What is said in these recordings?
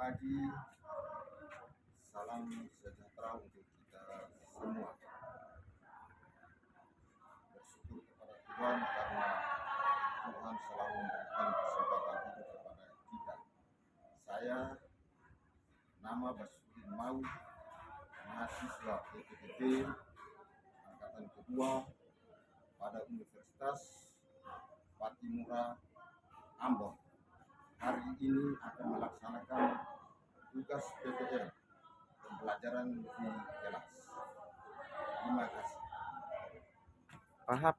pagi, salam sejahtera untuk kita semua. Bersyukur kepada Tuhan karena Tuhan selalu memberikan kesempatan hidup kepada kita. Saya nama Basuki Mau, mahasiswa PPDB angkatan kedua pada Universitas Patimura, Ambon. Hari ini akan melaksanakan tugas PPL pembelajaran di kelas. Terima kasih. Paha.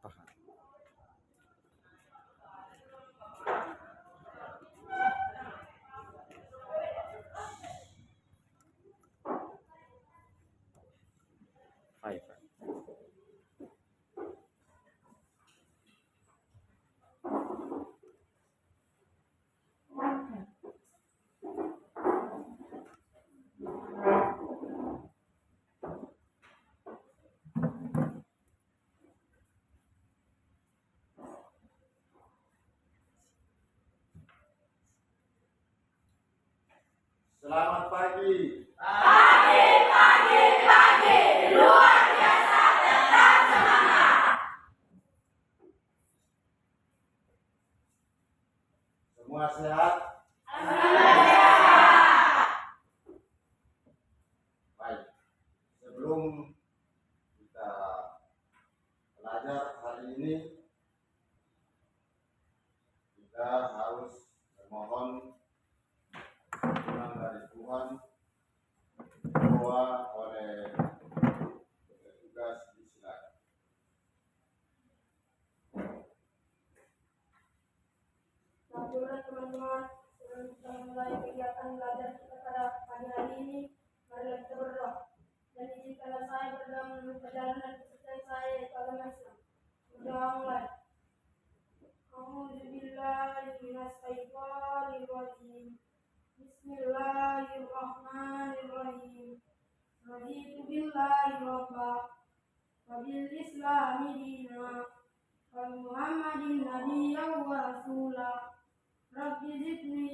Five. Selamat pagi. Pagi, luar biasa, tetap semangat. Semua sehat? Baik. Sebelum kita belajar hari ini, kita harus memohon pertolongan dari Tuhan doa oleh petugas di silakan. Alhamdulillah teman-teman, sebelum kita mulai kegiatan belajar kita pada pagi hari ini, marilah kita berdoa. Dan izinkanlah saya berdoa menurut perjalanan kepercayaan saya yaitu agama Islam. Berdoa mulai. A'udzubillahi minasyaitonir rajim. Bismillahirrahmanirrahim. Raditu billahi rabba wa bil islami dina wa Muhammadin nabiyyan wa rasula. Rabbi zidni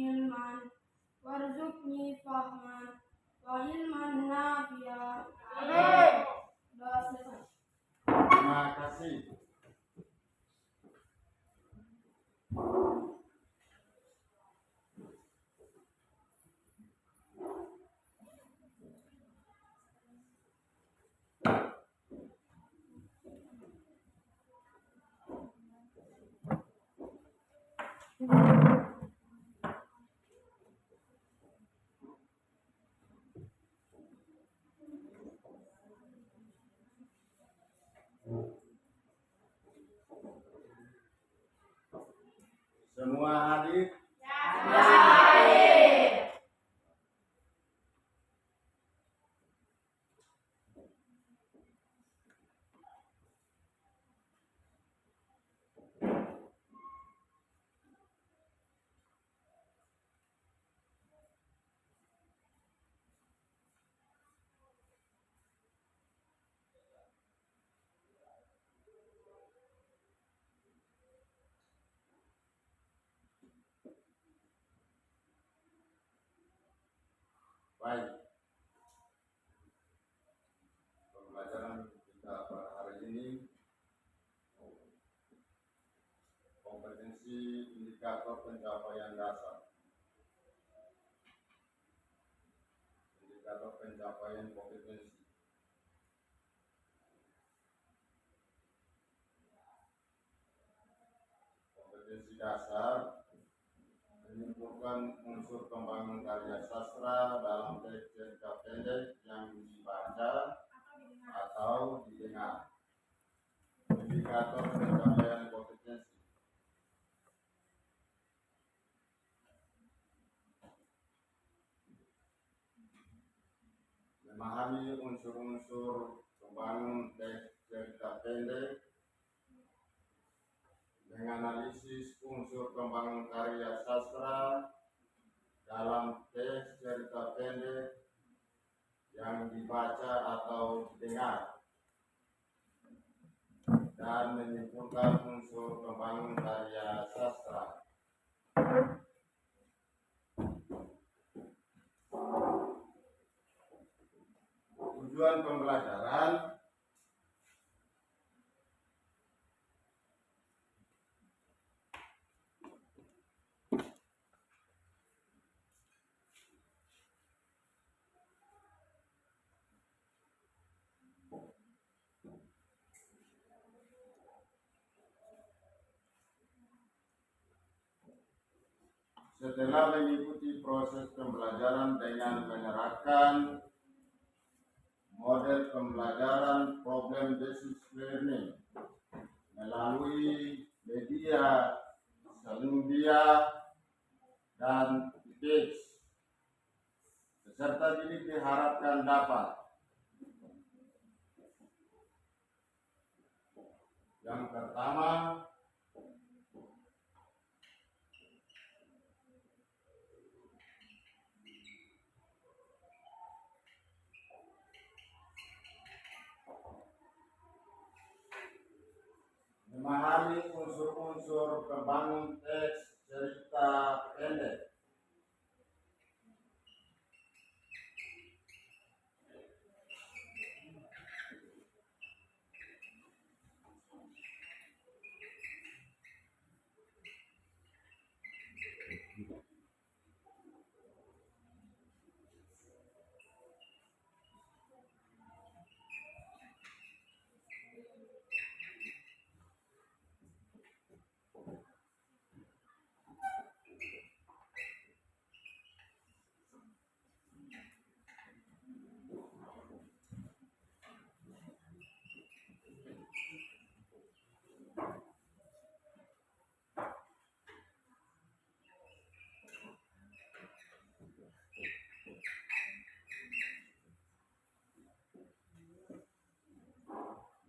ilman warzuqni fahman wa ilman nafi'a. Amin. Doa selesai. Terima kasih. Semua hadir? Baik. Pembelajaran kita pada hari ini kompetensi indikator pencapaian dasar. Indikator pencapaian kompetensi. Kompetensi dasar menyimpulkan unsur pembangunan karya sastra dalam teks cerita pendek yang dibaca atau didengar. Indikator pencapaian kompetensi. Memahami unsur-unsur pembangunan teks cerita pendek, menganalisis unsur pembangunan karya sastra dalam teks cerita pendek yang dibaca atau didengar, dan menyimpulkan unsur pembangunan karya sastra. Setelah mengikuti proses pembelajaran dengan menerapkan model pembelajaran problem based learning melalui media Selumbia dan teks, peserta didik diharapkan dapat yang pertama memahami unsur-unsur pembangun teks cerita pendek.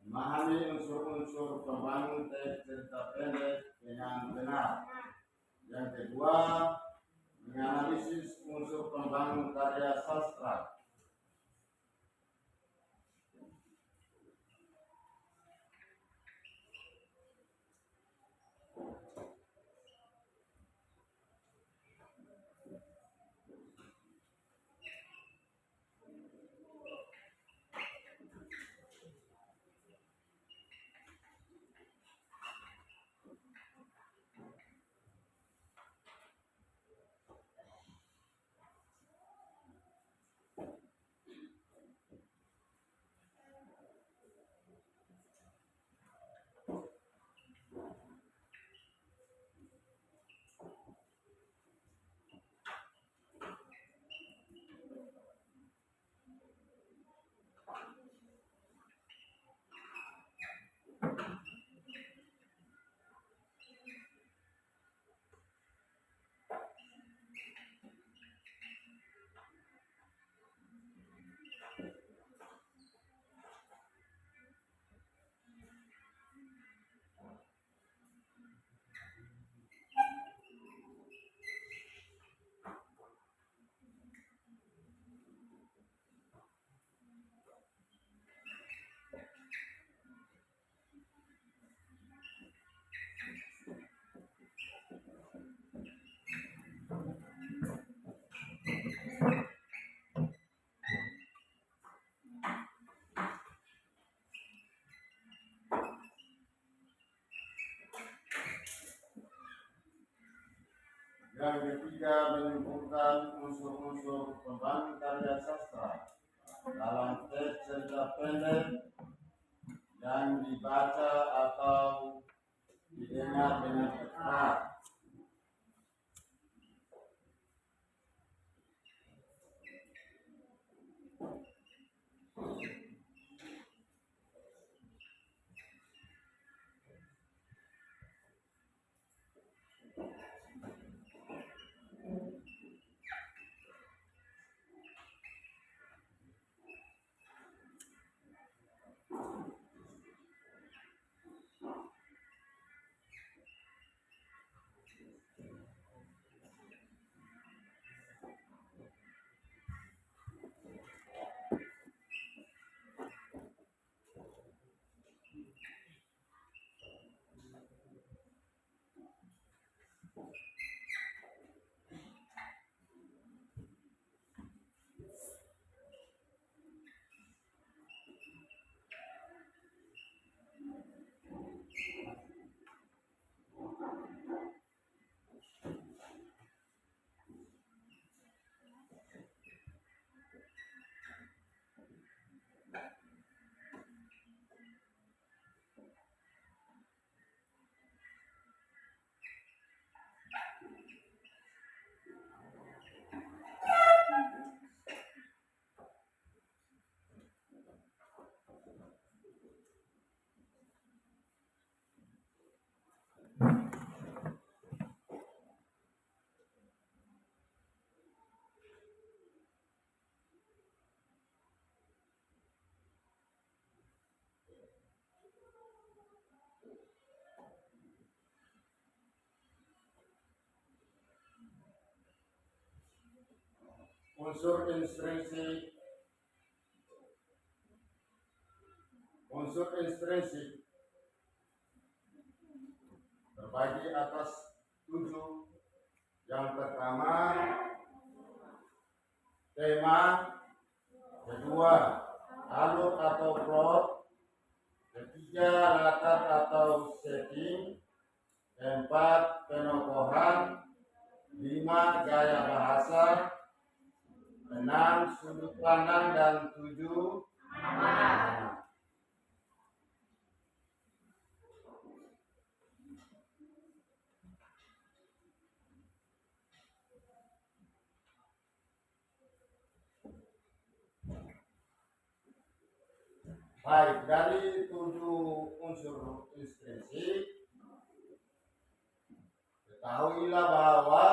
Memahami unsur-unsur pembangun teks cerita pendek dengan benar. Yang kedua, menganalisis unsur pembangun karya sastra. Yang ketiga, menyimpulkan unsur-unsur pembangun karya sastra dalam teks cerita pendek yang dibaca atau didengar dengan tepat. Unsur intrinsik terbagi atas 7. Yang pertama, tema. Kedua, alur atau plot. Ketiga, latar atau setting. 4, penokohan. 5, gaya bahasa. 6, sudut pandang. Dan 7, makna. Baik, dari 7 unsur intrinsik, ketahuilah bahwa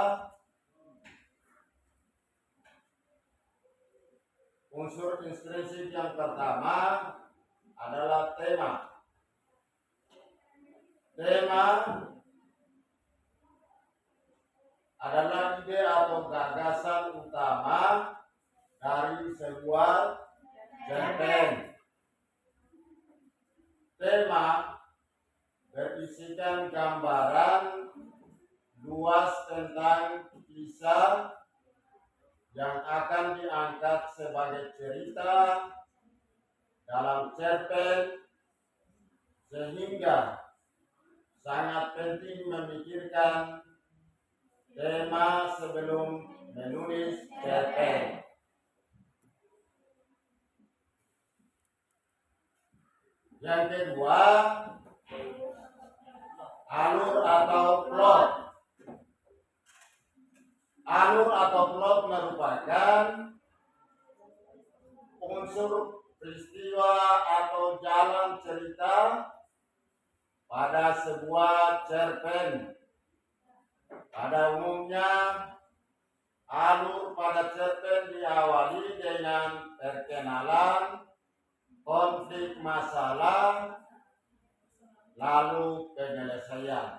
unsur intrinsik yang pertama adalah tema. Tema adalah ide atau gagasan utama dari sebuah cerpen. Tema berisikan gambaran luas tentang kisah yang akan diangkat sebagai cerita dalam cerpen, sehingga sangat penting memikirkan tema sebelum menulis cerpen. Yang kedua, alur atau plot. Alur atau plot merupakan unsur peristiwa atau jalan cerita pada sebuah cerpen. Pada umumnya, alur pada cerpen diawali dengan perkenalan, konflik masalah, lalu penyelesaian.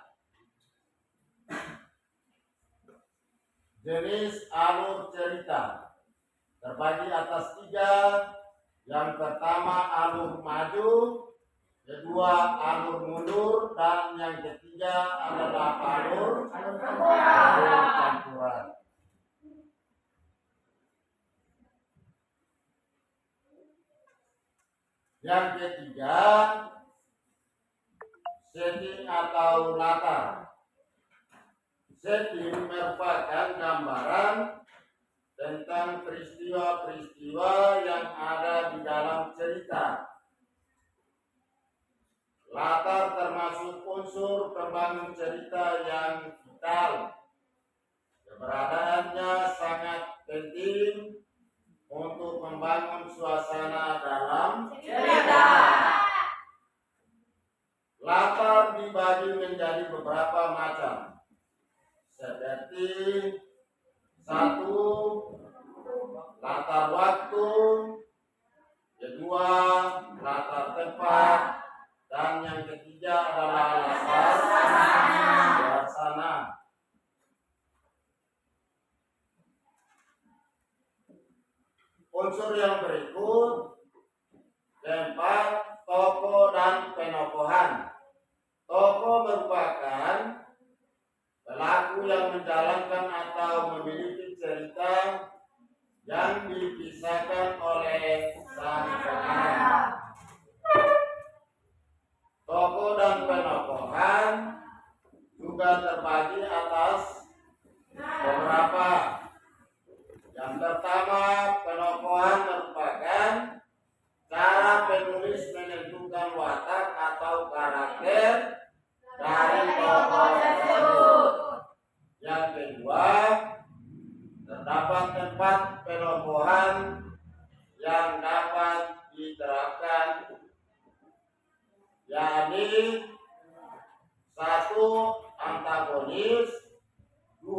Jenis alur cerita terbagi atas 3. Yang pertama, alur maju. Kedua, alur mundur. Dan yang ketiga adalah alur campuran. Yang ketiga, setting atau latar. Setting merupakan gambaran tentang peristiwa-peristiwa yang ada di dalam cerita. Latar termasuk unsur pembangun cerita yang vital. Keberadaannya sangat penting untuk membangun suasana dalam cerita. Latar dibagi menjadi beberapa macam, seperti 1, latar waktu. 2, latar tempat. Dan yang ketiga adalah latar suasana. Unsur yang berikut. 4, tokoh dan penokohan. Tokoh merupakan pelaku yang menjalankan atau memiliki cerita yang dipisahkan oleh sang pengarang. Tokoh dan penokohan juga terbagi atas beberapa. Yang pertama, penokohan merupakan cara penulis menentukan watak atau karakter dari tokoh tersebut. Yang kedua, terdapat tempat penokohan yang dapat diterapkan, yakni 1, antagonis. 2,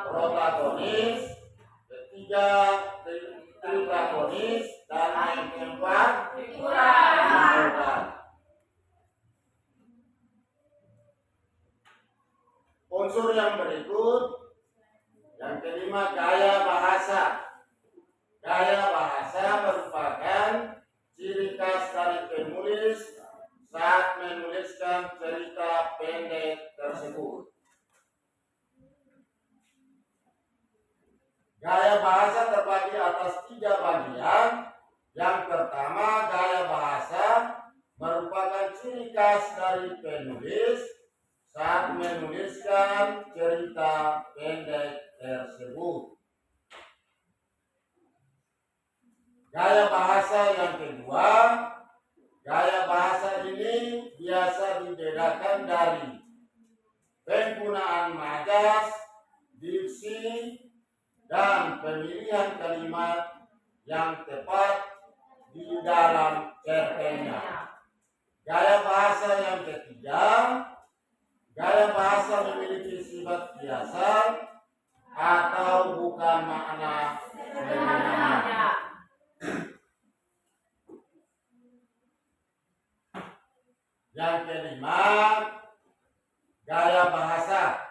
protagonis. 3, trigonis. Dan yang keempat, figuran. Unsur yang berikut. Yang kelima, gaya bahasa. Gaya bahasa merupakan ciri khas dari penulis saat menuliskan cerita pendek tersebut. Gaya bahasa terbagi atas 3 bagian. Yang pertama, gaya bahasa merupakan ciri khas dari penulis saat menuliskan cerita pendek tersebut. Gaya bahasa yang kedua, gaya bahasa ini biasa dibedakan dari penggunaan majas, diksi, dan pemilihan kalimat yang tepat di dalam cerpennya. Gaya bahasa yang ketiga, gaya bahasa memiliki sifat biasa atau bukan makna sebenarnya. Yang kelima, gaya bahasa.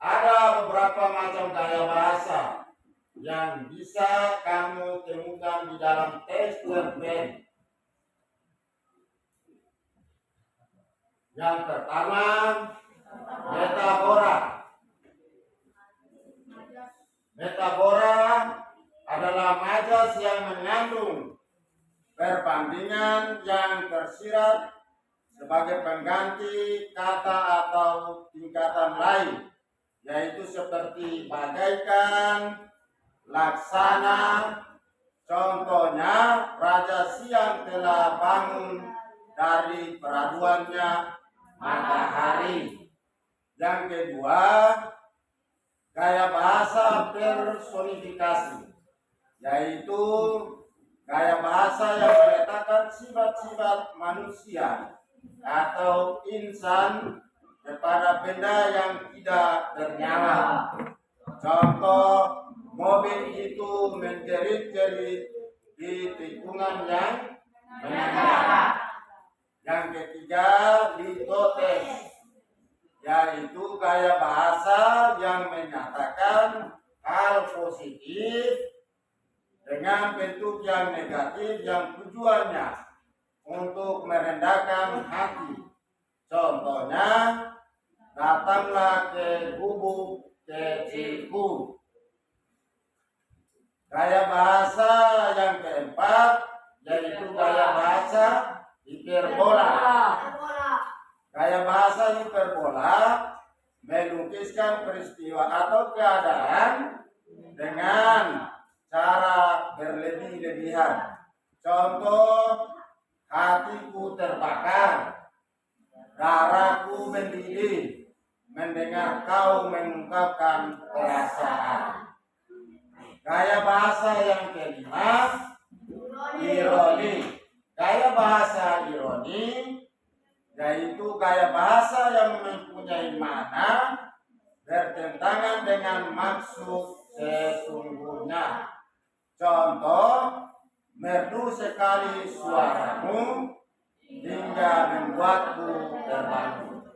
Ada beberapa macam gaya bahasa yang bisa kamu temukan di dalam teks cerpen. Yang pertama, metafora. Metafora adalah majas yang mengandung perbandingan yang tersirat sebagai pengganti kata atau tingkatan lain, yaitu seperti bagaikan, laksana. Contohnya, Raja Siang telah bangun dari peraduannya matahari. Yang kedua, gaya bahasa personifikasi, yaitu gaya bahasa yang meletakkan sifat-sifat manusia atau insan kepada benda yang tidak bernyawa. Contoh, mobil itu menjerit-jerit di tikungan yang menanjak. Yang ketiga, litotes, yaitu gaya bahasa yang menyatakan hal positif dengan bentuk yang negatif yang tujuannya untuk merendahkan hati. Contohnya, datanglah ke gubuk kecilku. Gaya bahasa yang keempat yaitu gaya bahasa hiperbola. Gaya bahasa hiperbola melukiskan peristiwa atau keadaan dengan cara berlebih-lebihan. Contoh, hatiku terbakar, darahku mendidih mendengar kau mengungkapkan perasaan. Gaya bahasa yang kelima, ironi. Gaya bahasa ironi yaitu gaya bahasa yang mempunyai makna bertentangan dengan maksud sesungguhnya. Contoh, merdu sekali suaramu hingga membuatku terbangun.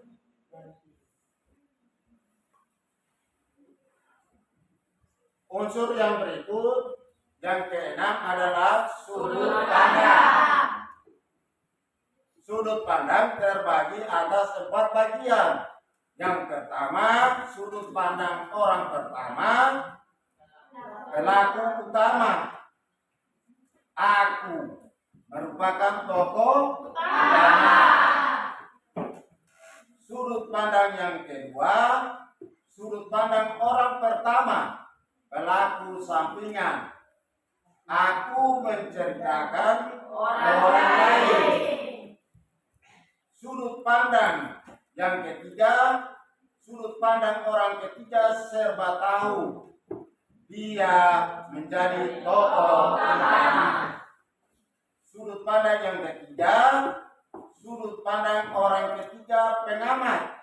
Unsur yang berikut, yang keenam adalah sudut pandang. Sudut pandang terbagi atas 4 bagian. Yang pertama, sudut pandang orang pertama, pelaku utama. Aku merupakan tokoh utama. Sudut pandang yang kedua, sudut pandang orang pertama, pelaku sampingan. Aku menceritakan orang lain. Sudut pandang yang ketiga, sudut pandang orang ketiga serba tahu. Dia menjadi tokoh utama. Sudut pandang yang ketiga, sudut pandang orang ketiga pengamat.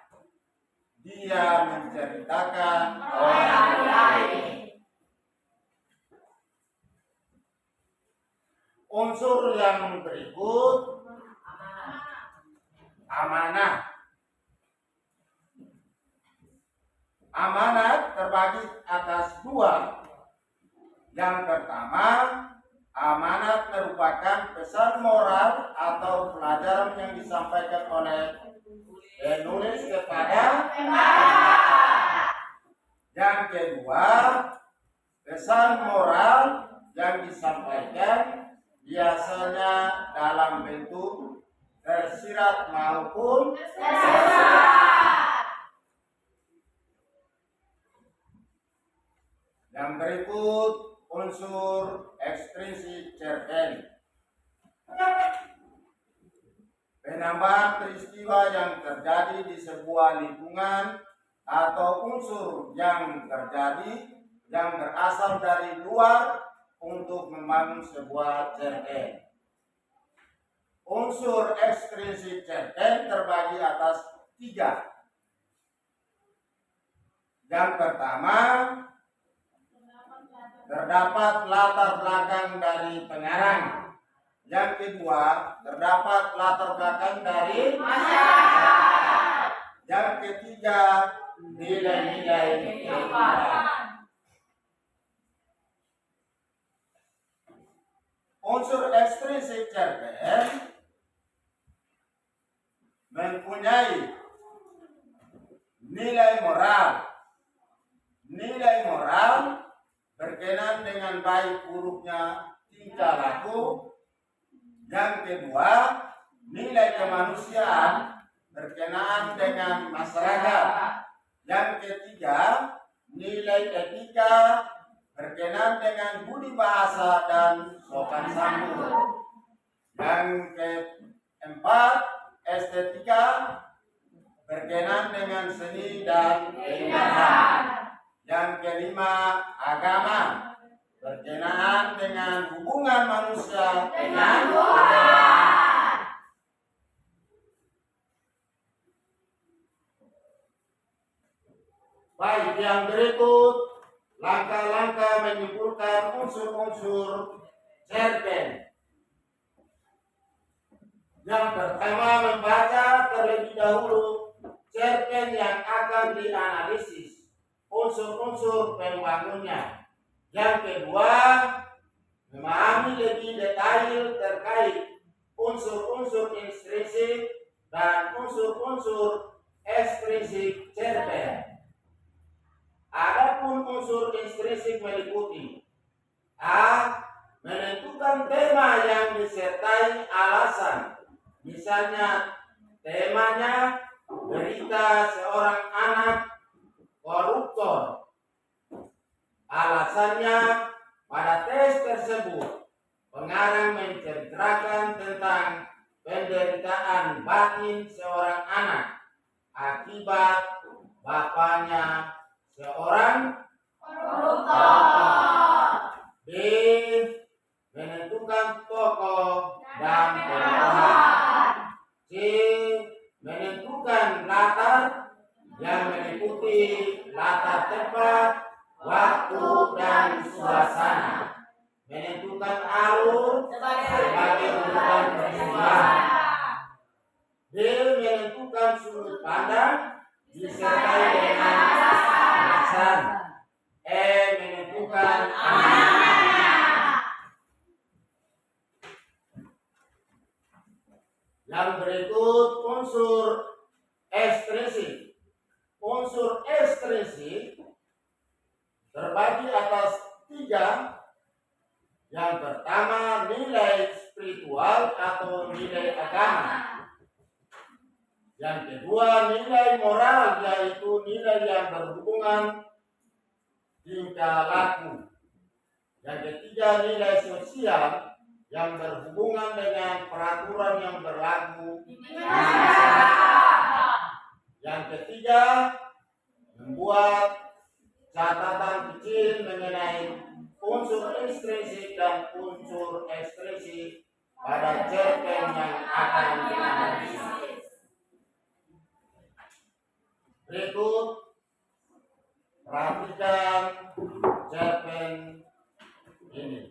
Dia menceritakan orang lain. Unsur yang berikut, amanah. Amanat terbagi atas dua. Yang pertama, amanat merupakan pesan moral atau pelajaran yang disampaikan oleh penulis kepada pembaca. Yang kedua, pesan moral yang disampaikan biasanya dalam bentuk tersirat maupun tersurat. Yang berikut unsur ekstrinsik cerpen. Penambahan peristiwa yang terjadi di sebuah lingkungan atau unsur yang terjadi yang berasal dari luar untuk membangun sebuah cerpen. Unsur ekstrinsik cerpen terbagi atas tiga. Yang pertama, terdapat latar belakang dari pengarang. Yang kedua, terdapat latar belakang dari masyarakat. Yang ketiga, nilai-nilai kehidupan. Unsur ekstrinsik cerpen mempunyai nilai moral. Nilai moral berkenaan dengan baik buruknya tingkah laku. Yang kedua, nilai kemanusiaan berkenaan dengan masyarakat. Yang ketiga, nilai etika berkenaan dengan budi bahasa dan sopan santun. Yang keempat, estetika berkenaan dengan seni dan keindahan. Yang kelima, agama berkenaan dengan hubungan manusia dengan Tuhan. Baik, yang berikut langkah-langkah menyimpulkan unsur-unsur cerpen. Yang pertama, membaca terlebih dahulu cerpen yang akan dianalisis, unsur-unsur pembangunnya. Yang kedua, memahami lebih detail terkait unsur-unsur intrinsik dan unsur-unsur ekstrinsik cerpen. Adapun unsur intrinsik meliputi: A. Menentukan tema yang disertai alasan. Misalnya, temanya berita seorang anak koruptor. Alasannya, pada tes tersebut pengarang menceritakan tentang penderitaan batin seorang anak akibat bapaknya seorang koruptor. B. Menentukan tokoh dan perubahan. C. Menentukan latar yang meliputi latar tempat, waktu, dan suasana. Menentukan alur sebagai urutan peristiwa. D. Menentukan sudut pandang disertai dengan alasan. E. Menentukan amanat. Yang berikut unsur ekstrinsik. Unsur ekstrinsik terbagi atas tiga. Yang pertama, nilai spiritual atau nilai agama. Yang kedua, nilai moral, yaitu nilai yang berhubungan tingkah laku. Yang ketiga, nilai sosial yang berhubungan dengan peraturan yang berlaku di masyarakat. Yang ketiga, membuat catatan kecil mengenai unsur intrinsik dan unsur ekstrinsik pada cerpen yang akan dianalisis. Berikut perhatikan cerpen ini.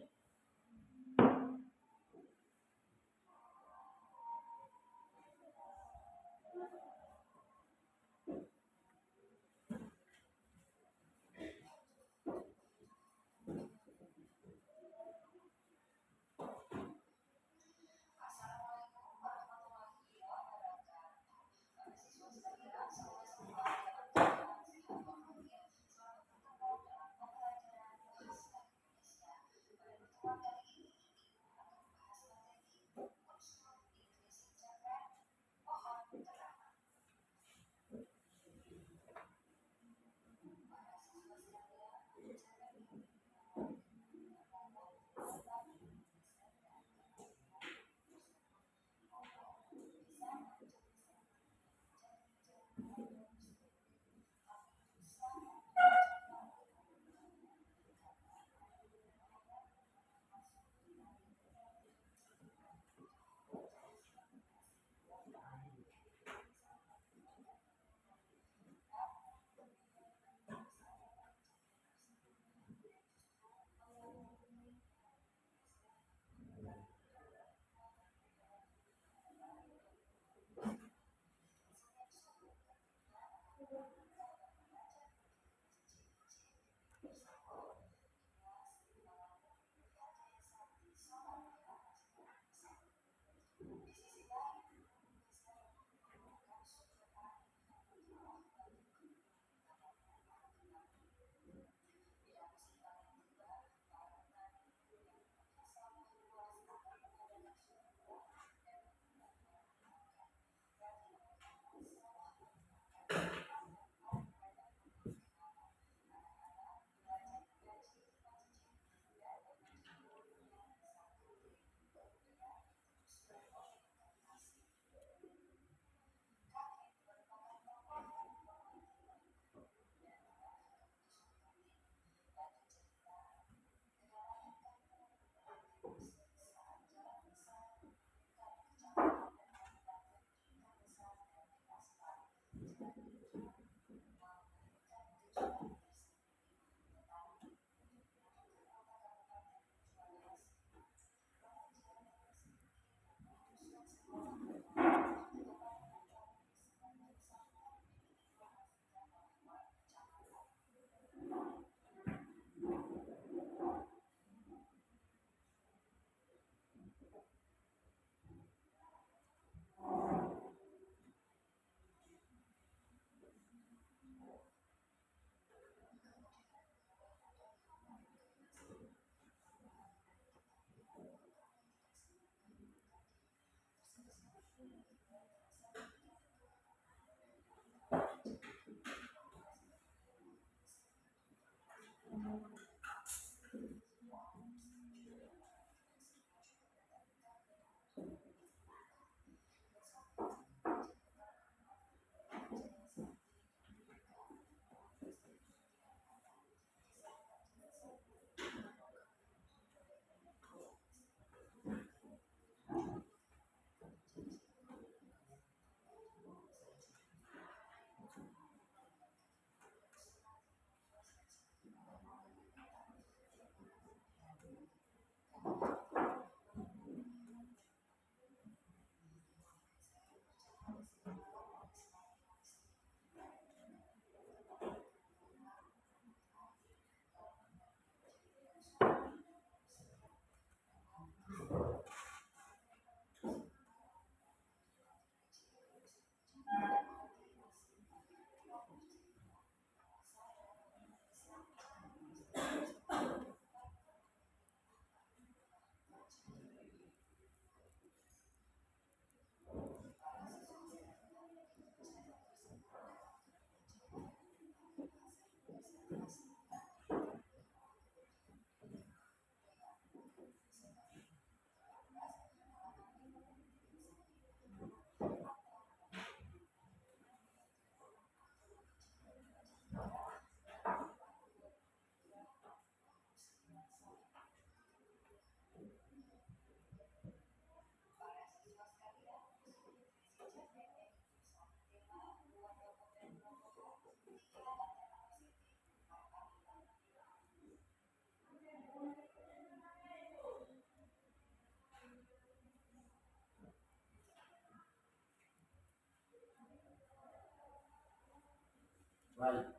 Baik,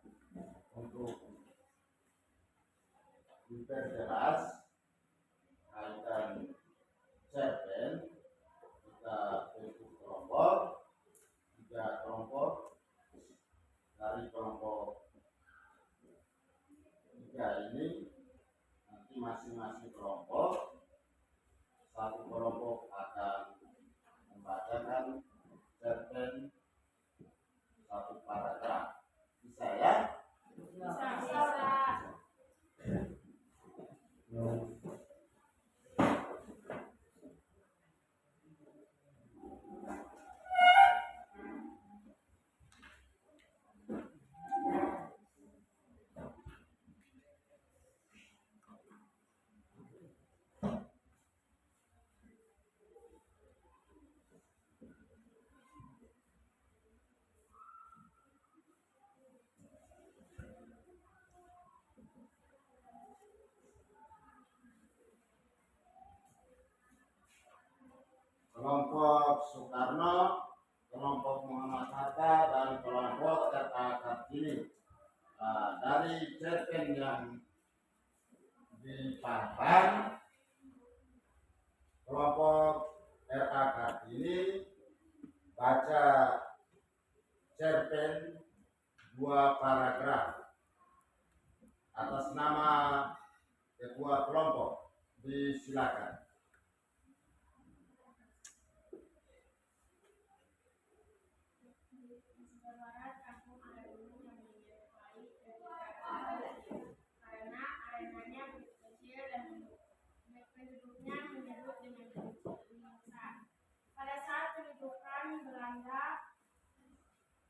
untuk diperjelas kaitan cerpen, kita bentuk kelompok, 3 kelompok. Dari kelompok 3 ini nanti masing-masing kelompok, 1 kelompok akan membacakan cerpen 1 paragraf. Bisa ya? Kelompok Soekarno, kelompok Muhammad Hatta, dan kelompok Kerta ini dari cerpen yang dipampang, kelompok RA Kartini baca cerpen 2 paragraf atas nama ketua kelompok. Disilakan. Karena arenanya begitu kecil dan penduduknya menyebut dengan besar. Pada saat pendudukan Belanda,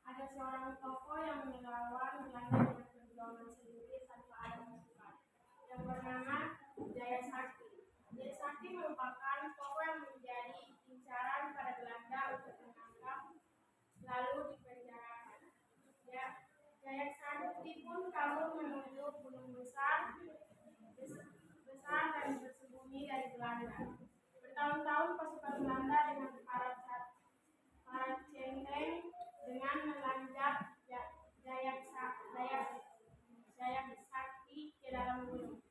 ada seorang tokoh yang melawan Belanda dengan perjuangan sendiri tanpa ada masukan, yang bernama Jaya Sakti. Jaya Sakti merupakan tokoh yang menjadi incaran pada Belanda untuk menangkap lalu dipenjarakan. Jaya Sakti pun kabur menuju gunung besar dan bersembunyi dari Belanda. Bertahun-tahun pasukan Belanda dengan para centeng dengan melanjak Jaya Sakti ke dalam gunung.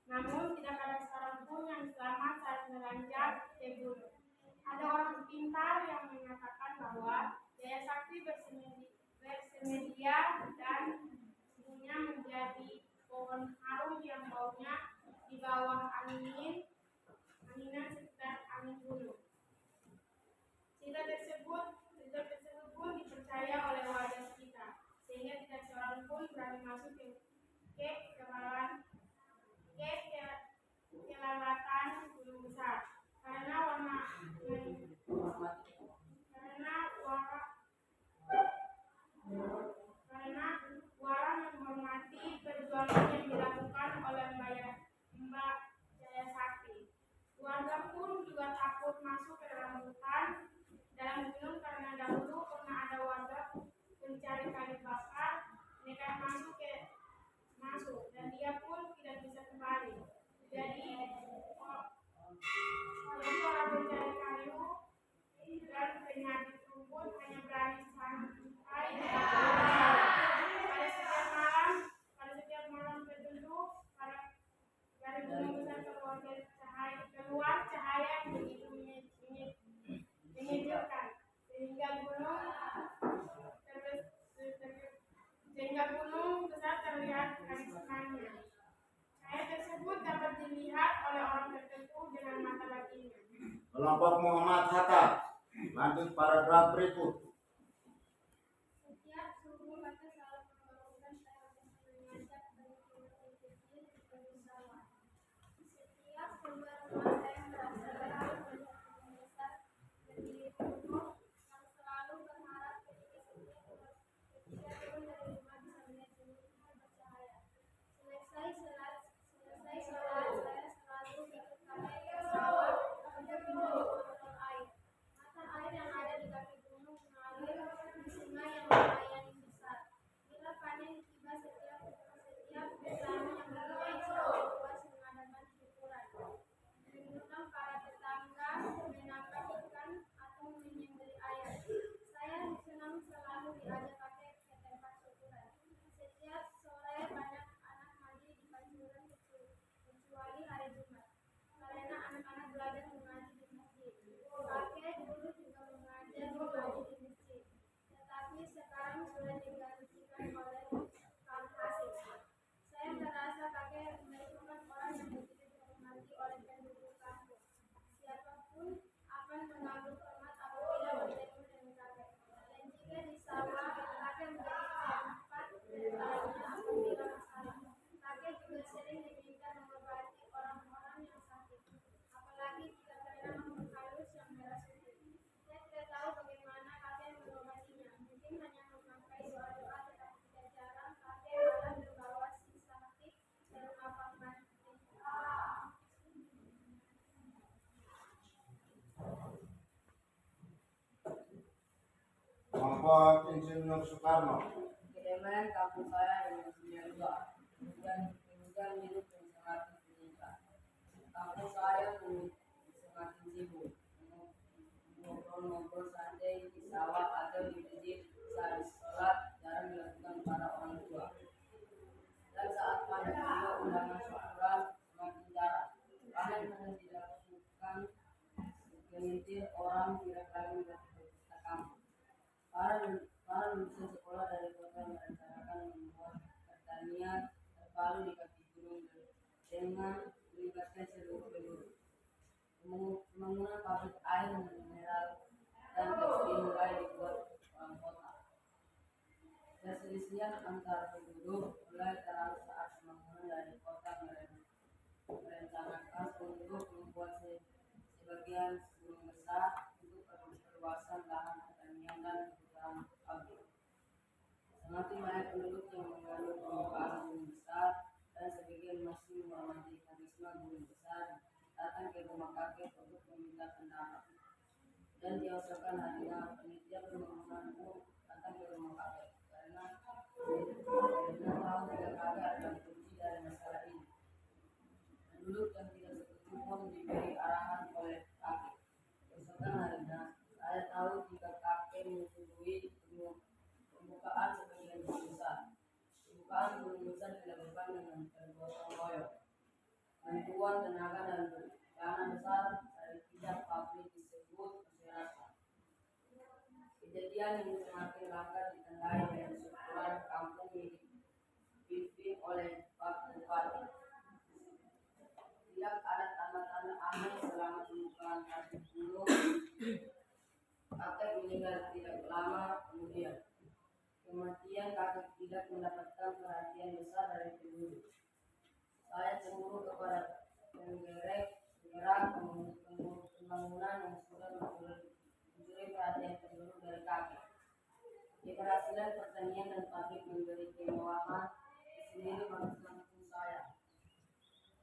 Namun tidak ada seorang pun yang selamat saat melanjak ke gunung. Ada orang pintar yang mengatakan bahwa Jaya Sakti bersemedia dan sesungguhnya menjadi pohon harum yang baunya di bawah anginan sekitar angin gunung. Cerita tersebut pun dipercaya oleh warga sekitar, sehingga tidak seorang pun berani masuk ke kelewatan gunung besar karena wara menghormati perjuangan yang dilakukan oleh Mbak Jaya Sakti. Warga pun juga takut masuk ke dalam gunung karena dahulu pernah ada warga pencari kayu bakar nekat masuk dan dia pun tidak bisa kembali. Jadi para pencari kayu dan penyabit rumput hanya berani sampai pada setiap malam tertentu dari gunung besar keluar cahaya yang begitu menyejukkan sehingga gunung besar terlihat karismanya. Cahaya tersebut dapat dilihat oleh orang tertentu dengan mata batinnya. Kelompok Muhammad Hatta, lanjut paragraf berikut. Setiap subuh maka selalu membangunkan saya untuk mengajak banyak kecil di sawah. Setiap sumber rumah saya merasa berharap melihat gunung besar berdiri kokoh yang selalu berharap ketika turun dari rumah bisa melihat gunung bercahaya. Selesai sholat saya selalu ikut kakek ke sawah untuk memotong air. Mata air yang ada di kaki gunung mengalir di sungai yang lumayan besar. Bila panen tiba setiap petani yang mempunyai sawah luas mengadakan syukuran. Mengundang para tetangga menangkap ikan atau menyembelih ayam. Saya senang selalu diajak kakek ke tempat syukuran. Setiap sore banyak anak ngaji di pancuran kecuali hari Jumat, karena anak-anak belajar mengaji di masjid. Kakek dulu juga mengajar mengaji di masjid, tetapi sekarang sudah digantikan oleh Kang Hasim. Saya merasa kakek merupakan orang yang begitu dihormati oleh penduduk kampung. Siapapun akan mengambil hormat apabila bertemu dengan kakek. Dan jika di sawah, kakek menjadi tempat bertanya apabila masalah. Kakek juga sering diminta mengobati orang-orang yang sakit, apalagi jika terkena makhluk halus yang merasuki. Saya tidak tahu bagaimana kakek mengobatinya. Mungkin hanya memakai doa-doa, tetapi tidak jarang kakek malah membawa si sakit ke rumah paman. Kelompok Insinyur Soekarno. Kediaman kampung saya dengan 92 kemudian hidup yang sangat menyenangkan. Kampung saya semakin sibuk ngobrol-ngobrol santai di sawah atau di masjid. Saat sholat jarang dilakukan para keluar dari kota merencanakan membuat pertanian terpadu di kaki gunung dengan melibatkan seluruh penduduk. Pembangunan pabrik air mineral dan tekstil mulai dibuat orang kota. Perselisihan antar penduduk mulai terlalu saat pembangunan dari kota merencanakan untuk membuat sebagian gunung besar untuk perluasan lahan pertanian dan kebutuhan pabrik. Semakin banyak penduduk yang mengeluh permukaan gunung besar dan sebagian masih menghormati karisma gunung besar datang ke rumah kakek untuk meminta pendapat. Dan diusahakan hadiah panitia pembangunan pun datang ke rumah kakek karena tahu tidak kakek adalah kunci dari masalah ini. Penduduk yang tidak setuju pun diberi arahan oleh kakek. Diusahakan hadiah. Saya tahu jika kakek menyetujui pembukaan sebagian gunung besar. Pembukaan gunung besar dilakukan dengan bergotong royong. Bantuan tenaga dan dana besar dari pihak pabrik disebut masyarakat. Kejadian ini semakin langka ditandai dengan syukuran kampung ini dipimpin oleh Pak Bupati. Tidak ada tanda-tanda aneh selama pembukaan kaki gunung. Kakek meninggal tidak lama kemudian. Kematian kakek tidak mendapatkan perhatian besar dari penduduk. Saya cemburu kepada penggerak pembangunan yang sudah mencuri perhatian penduduk dari kakek. Keberhasilan pertanian dan pabrik memberi kemewahan sendiri bagi kampung saya.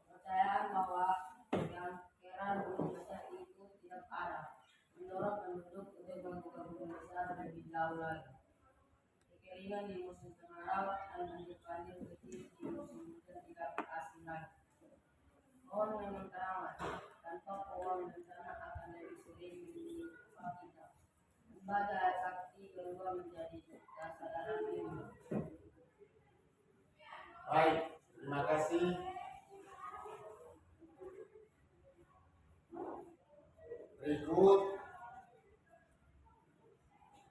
Kepercayaan bahwa yang kera gunung besar itu tidak ada mendorong penduduk untuk membuka gunung besar lebih jauh lagi. Kekeringan di musim kemarau dan banjir kecil di musim hujan tidak asing lagi. Pohon memang teramat, tanpa pohon bencana akan lebih sering menimpa kita. Sebagai sakti berubah menjadi kesadaran ilmu. Baik, terima kasih. Berikut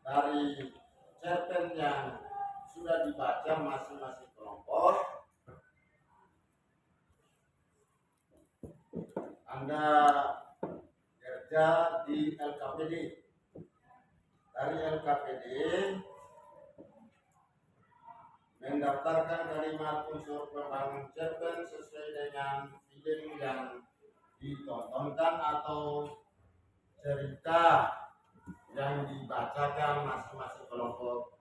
dari cerpen yang sudah dibaca masing-masing kelompok, Anda kerja di LKPD. Dari LKPD mendaftarkan kalimat unsur pembangun cerpen sesuai dengan film yang ditontonkan atau cerita yang dibacakan masing-masing kelompok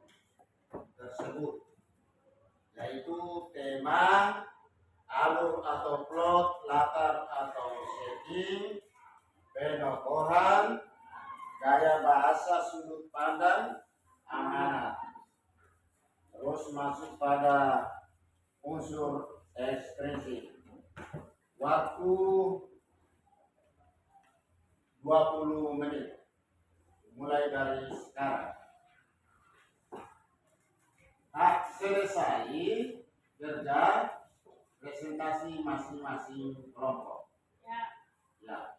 tersebut, yaitu tema, alur atau plot, latar atau setting, penokohan, gaya bahasa, sudut pandang, amanat. Terus masuk pada unsur ekspresi. Waktu 20 menit mulai dari sekarang. Selesai kerja presentasi masing-masing kelompok. Ya.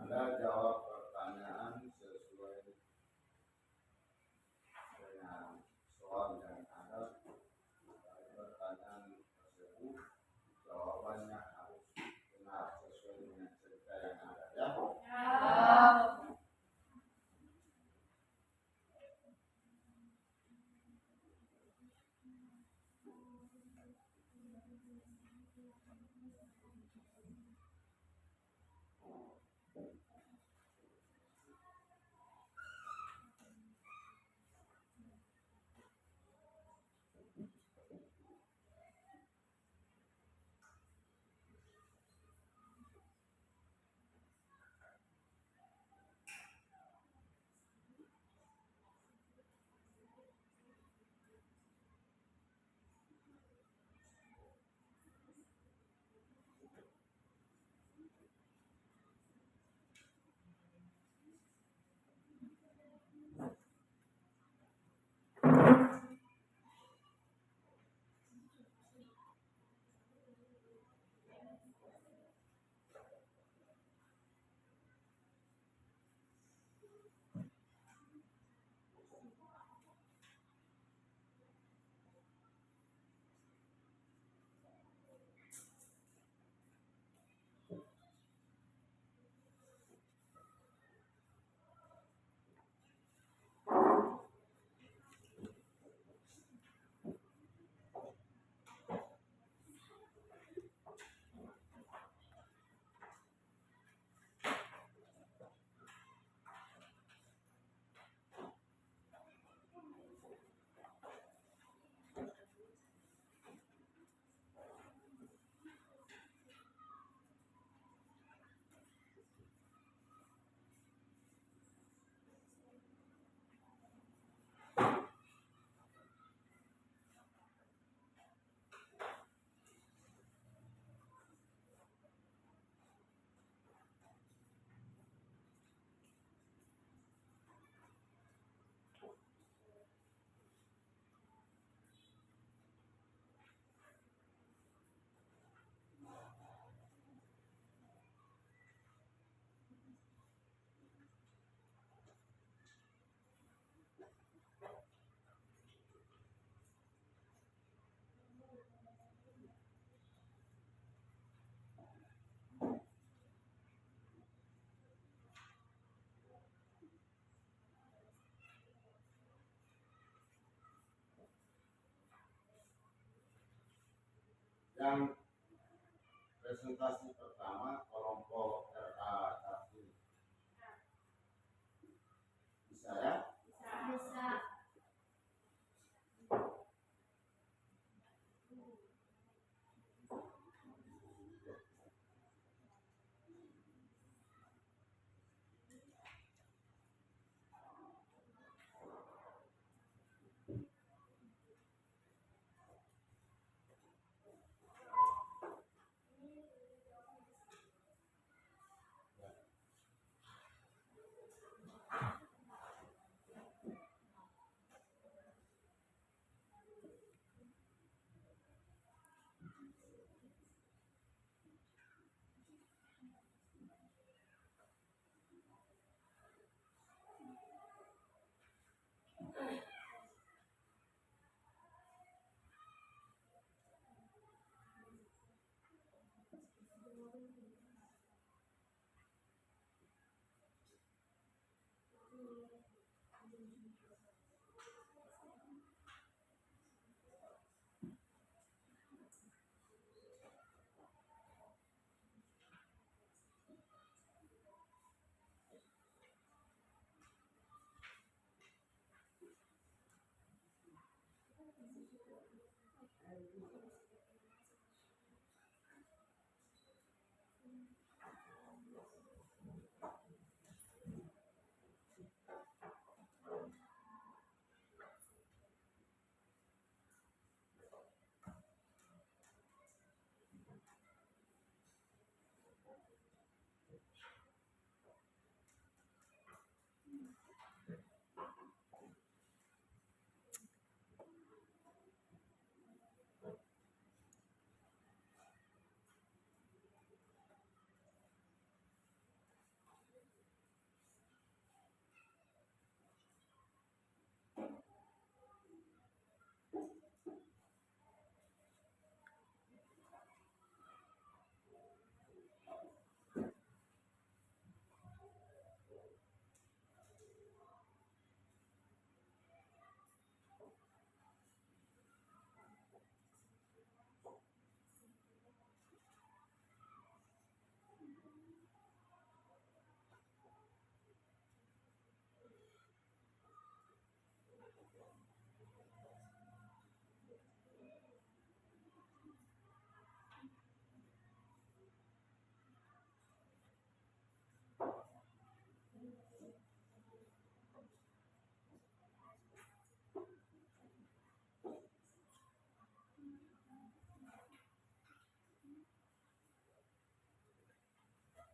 Anda jawab pertanyaan sesuai dengan soal yang ada. Pertanyaan tersebut jawabannya harus benar sesuai dengan cerita yang ada ya. Yang presentasi pertama kelompok RA 1 bisa ya?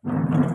Sudah?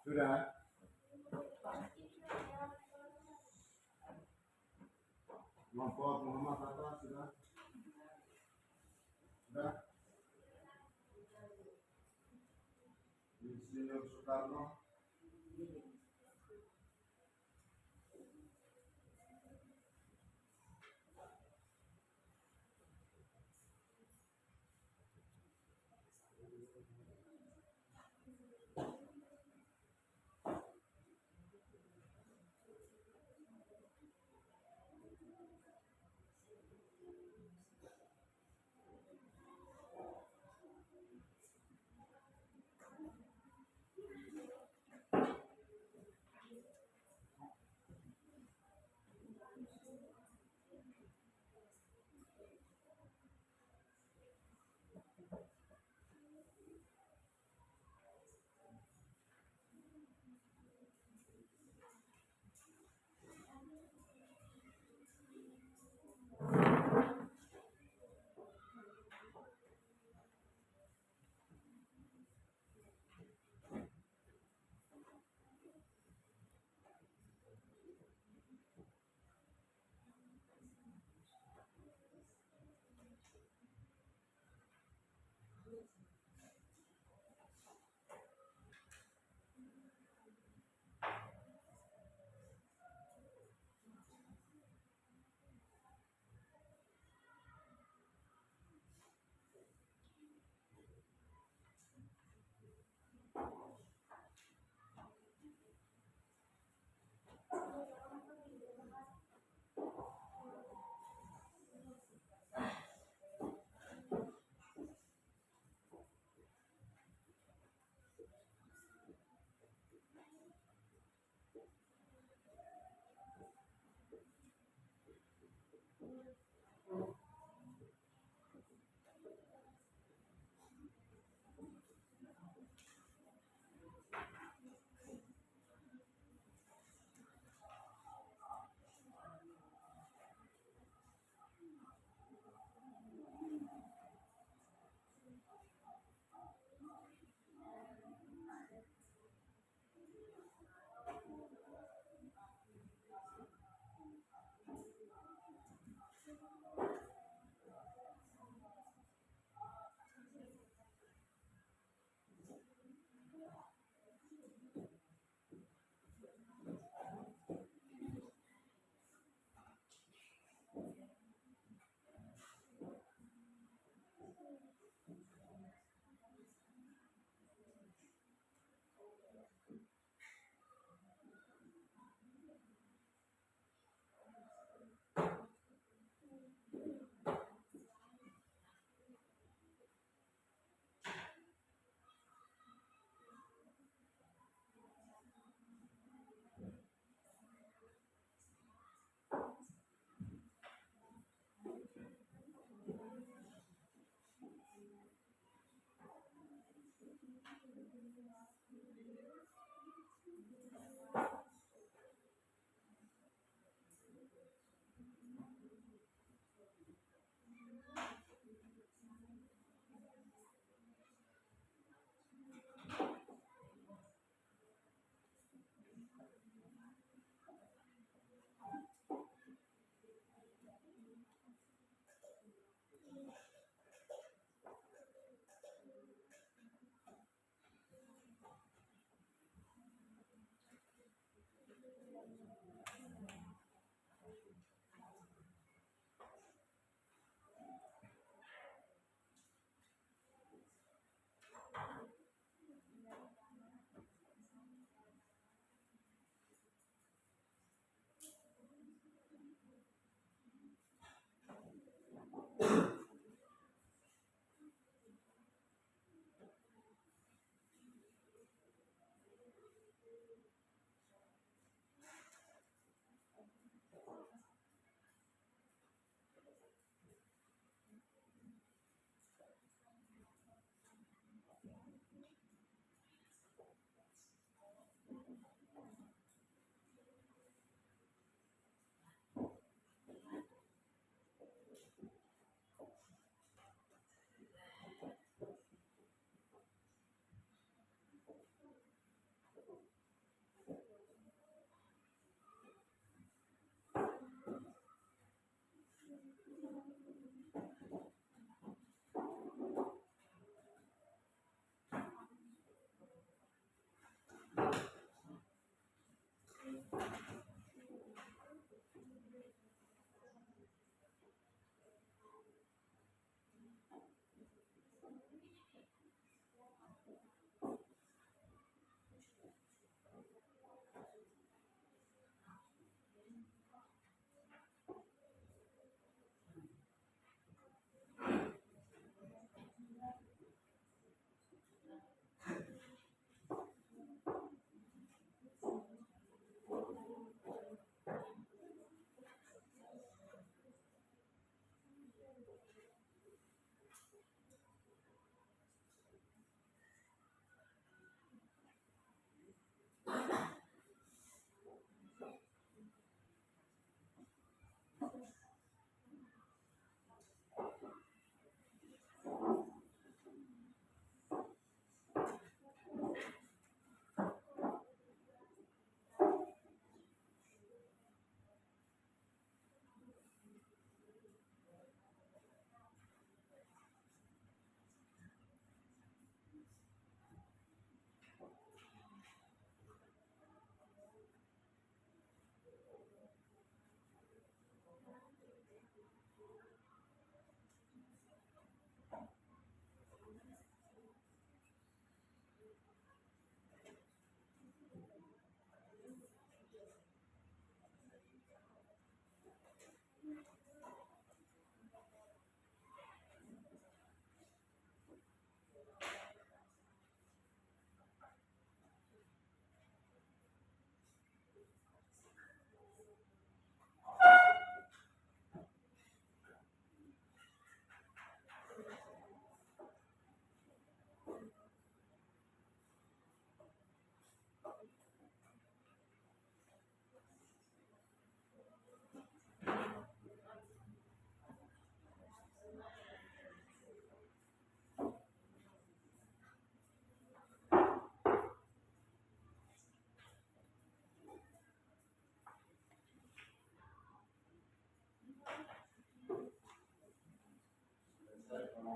Sudah. Muhammad Muhammad apa sudah? Sudah. Insinyur Soekarno.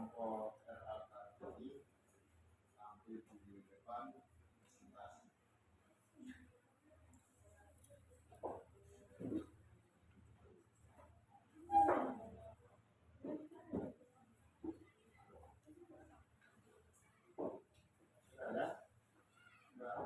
kelompok RAK ini tampil di depan presentasi. Ada? Enggak.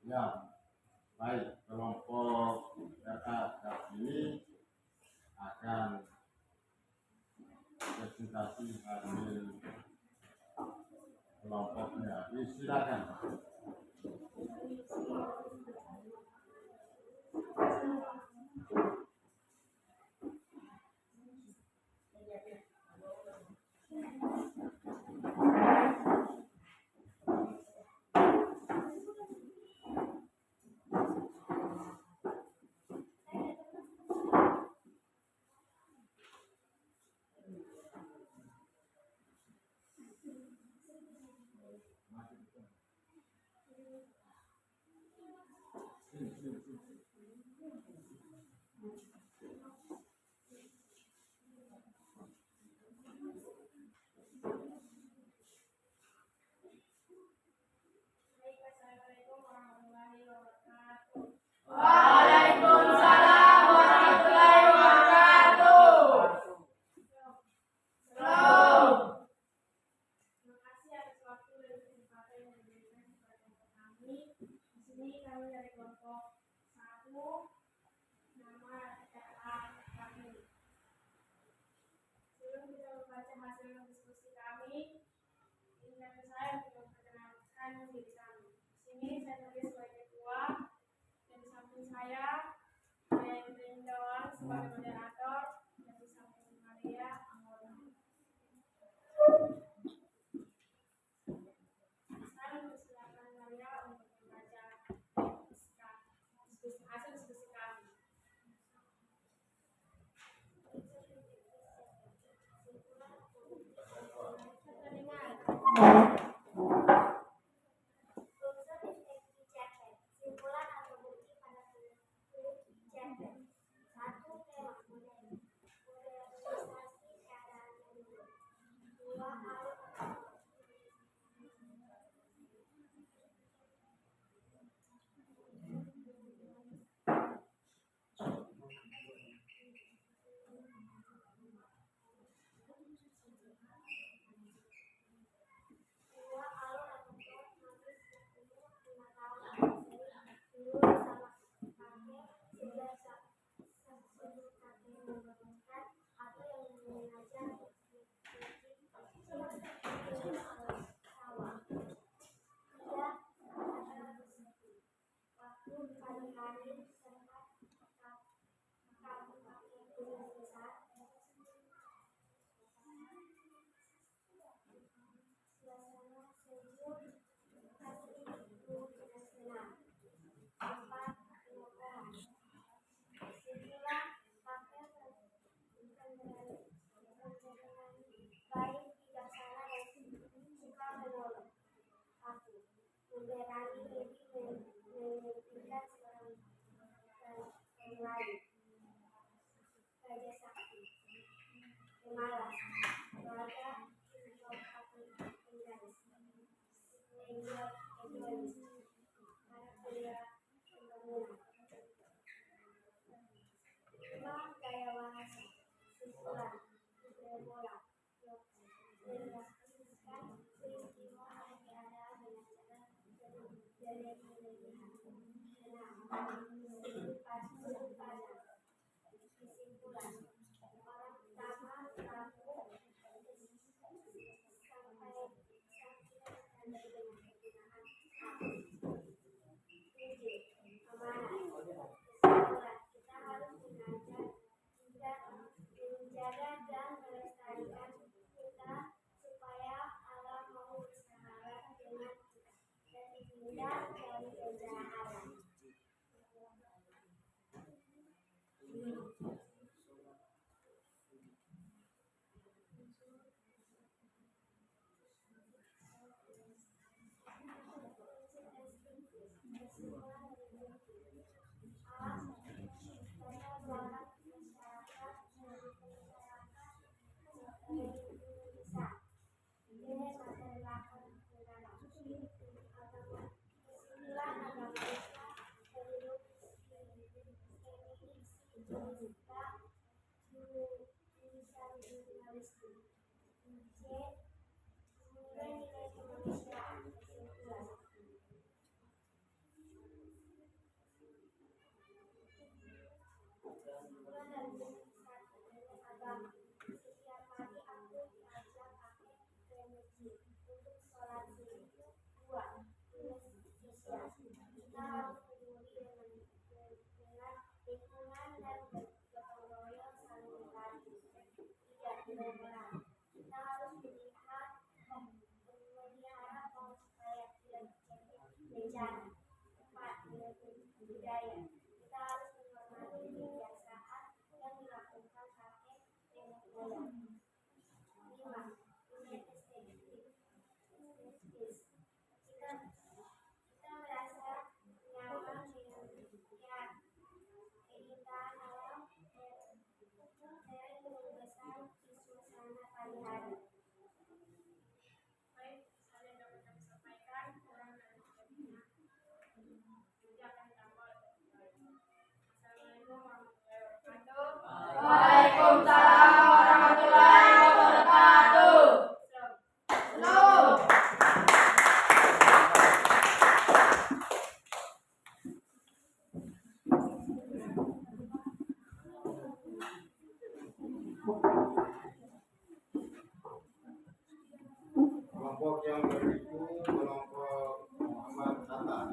Ya, baik. Kelompok RAK ini akan presentasi hasil kelompoknya. Silakan. Baik, Assalamualaikum warahmatullahi wabarakatuh. Waalaikumsalam warahmatullahi wabarakatuh. Shalom. Terima kasih atas waktu dan ini kami dari kelompok 1, nama RA kami. Sebelum kita membaca hasil diskusi kami, izinkan saya untuk memperkenalkan diri kami. Di sini saya terlihat sebagai ketua, dan di samping saya Hendrin Dawang sebagai moderator, dan di samping Maria anggota. Saya mempersilakan Maria untuk membaca hasil diskusi kami. Simpulan atau bukti pada kulit cetek. 1. Tema modernisasi keadaan penduduk. 2. Alur memberani diri memimpikan seorang yang lain. Raja Sakti. Pemalas. Keluarga Penggaris. Egois. Karakter pembangunan. 5. Gaya bahasa. Simpulan. Hiperbola. Menjelaskan keistimewaan keadaan dengan cara berlebihan. 6. Kesimpulan. Orang pertama pelaku sampai dan dengan penggunaan hak. 7. Amanah. Kesimpulan. Kita harus menjaga dan melestarikan hutan supaya alam mau bersahabat dengan kita dan dihindar dari bencana alam. Setiap pagi aku diajak pakai ke masjid untuk sholat subuh. 2. Sosial. Kita harus peduli dengan lingkungan dan bergotong royong saling membantu. 3. Tidak perang. Kita harus memelihara pohon supaya tidak terjadi bencana. 4. Budaya. Kita harus menghormati kebiasaan yang dilakukan kakek nenek moyang. 5. Kita merasa nyaman dengan keindahan alam sering membesar di suasana pagi hari. Baik, saya dapat kami sampaikan kurang dari 3 menit. Nanti akan ditambah. Kelompok yang berikut kelompok Muhammad Hatta.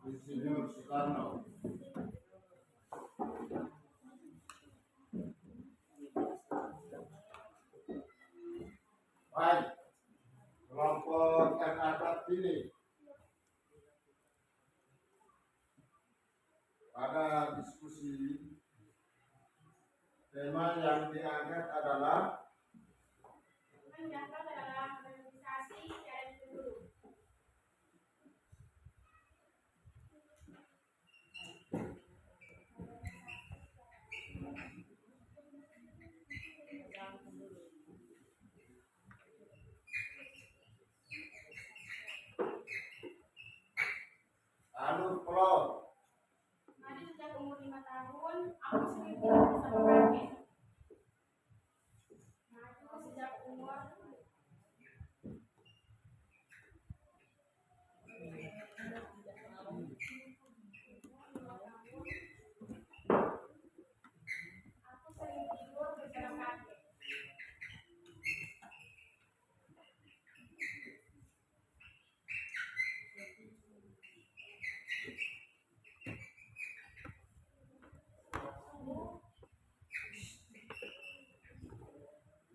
Insinyur Soekarno. Baik, kelompok Anak Pilih. Pada diskusi, tema yang diangkat adalah menjangkau dalam organisasi dan penduduk. Alur Plot. Maju sejak umur 5 tahun, aku sendiri tidak bisa memakai. Maju sejak umur aku sering tidur berjalan kaki.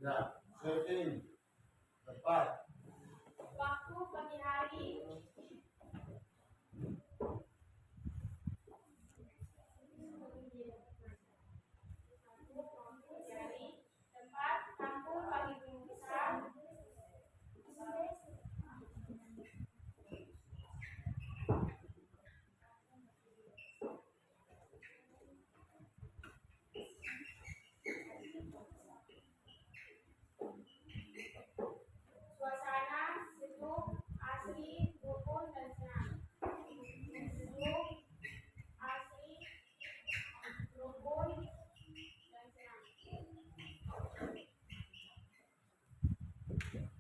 Ya, setting tepat. Waktu pagi hari tempat kampung pagi gunung besar. Suasana sejuk, asri, rukun dan senang. Sejuk, asri, rukun dan senang.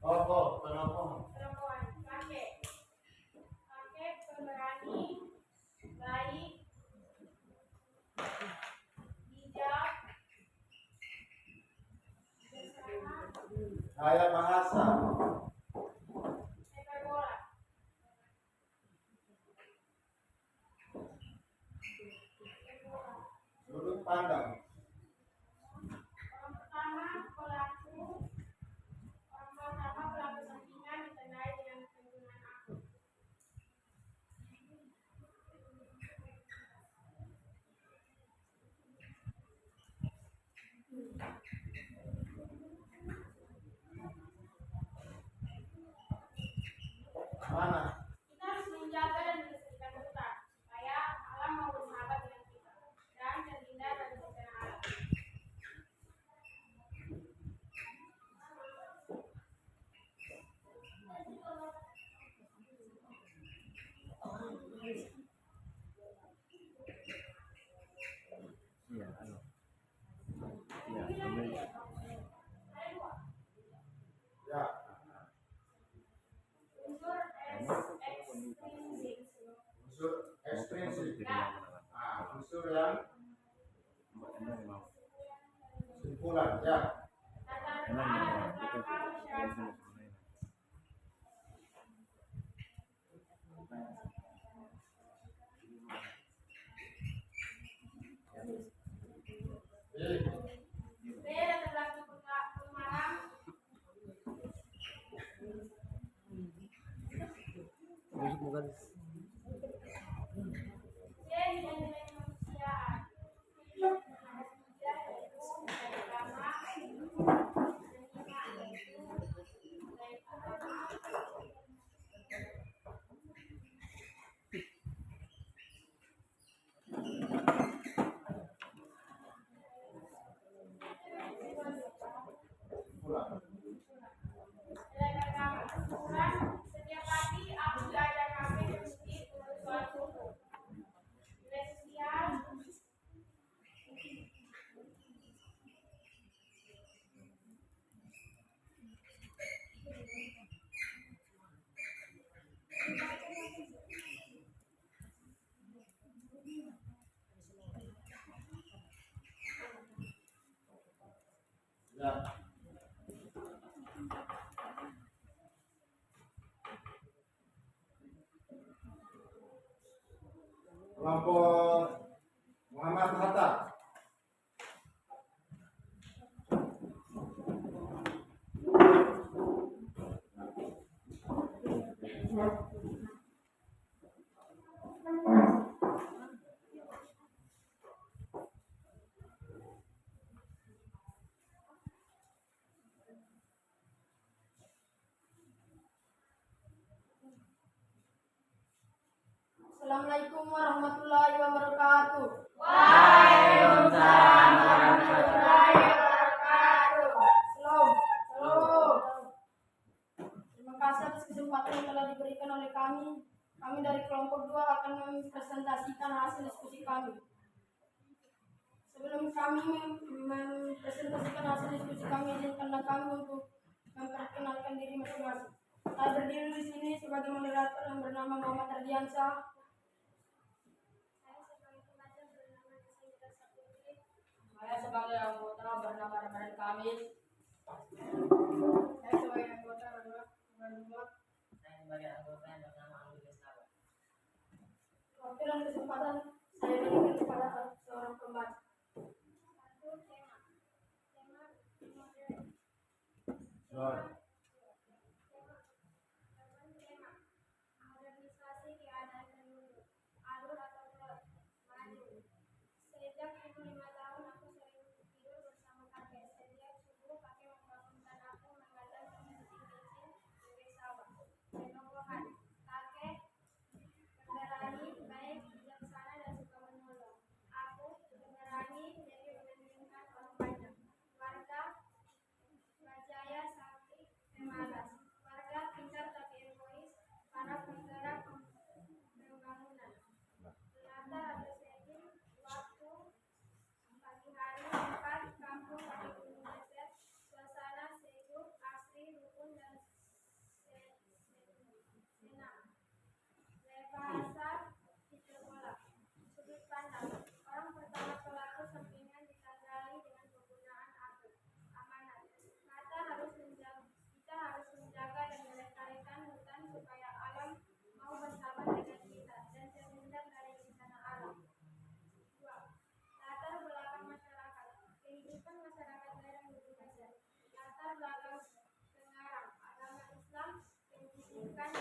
Tokoh penokoh. Perempuan, kakek pemberani, baik, bijak, bijaksana, Gaya bahasa. hiperbola. Sudut pandang. Orang pertama pelaku sampingan ditandai dengan penggunaan aku. Mana? Kita harus menjaga dan melestarikan hutan supaya alam mau bersahabat dengan kita dan terhindar dari bencana alam. Ya, Unsur ekstrinsik. unsur ekstrinsik. Unsur yang simpulan. Ya, Latar belakang masyarakat. B. B. Latar belakang Pemalang. C. Nilai-nilai kemanusiaan. Ada 3 yaitu nilai agama, 5 yaitu Ya. Kelompok Muhammad Hatta. Assalamualaikum warahmatullahi wabarakatuh. Waalaikumsalam warahmatullahi wabarakatuh. Salam. Salam. Terima kasih atas kesempatan yang telah diberikan oleh kami. Kami dari kelompok 2 akan mempresentasikan hasil diskusi kami. Sebelum kami mempresentasikan hasil diskusi kami, izinkanlah kami untuk memperkenalkan diri masing-masing. Saya berdiri di sini sebagai moderator yang bernama Muhammad Ardiansyah. Saya sebagai anggota bernama Ramadan Kamis. Saya sebagai anggota bernama Saya sebagai anggota yang bernama Anggi Destawa. Waktu dan kesempatan saya berikan kepada seorang pembaca. Modernisasi keadaan menurut alur atau plot maju. Sejak umur 5 tahun aku sering tidur bersama kakek. Setiap subuh kakek membangunkan aku mengadang kecil-kecil dari sawah. Penokohan. Kakek pemberani, baik, bijaksana dan suka menolong. Aku pemberani, jadi menginginkan orang banyak. Warga berjaya sakti pemalas. Warga pintar tapi egois. Para penggerak pembangunan. Latar atau setting waktu pagi hari tempat kampung pada Gunung Meser. Suasana sejuk, asri, rukun dan senang. Bahasa hiperbola. Sudut pandang. Orang pertama pelaku sampingan ditandai dengan penggunaan akal. Amanat. Kita harus menjaga dan melestarikan hutan supaya alam mau bersahabat dengan kita dan terhindar dari bencana alam. 2. Latar belakang masyarakat. Kehidupan masyarakat lereng Gunung Meser. Latar belakang pengarang agama Islam, pendidikan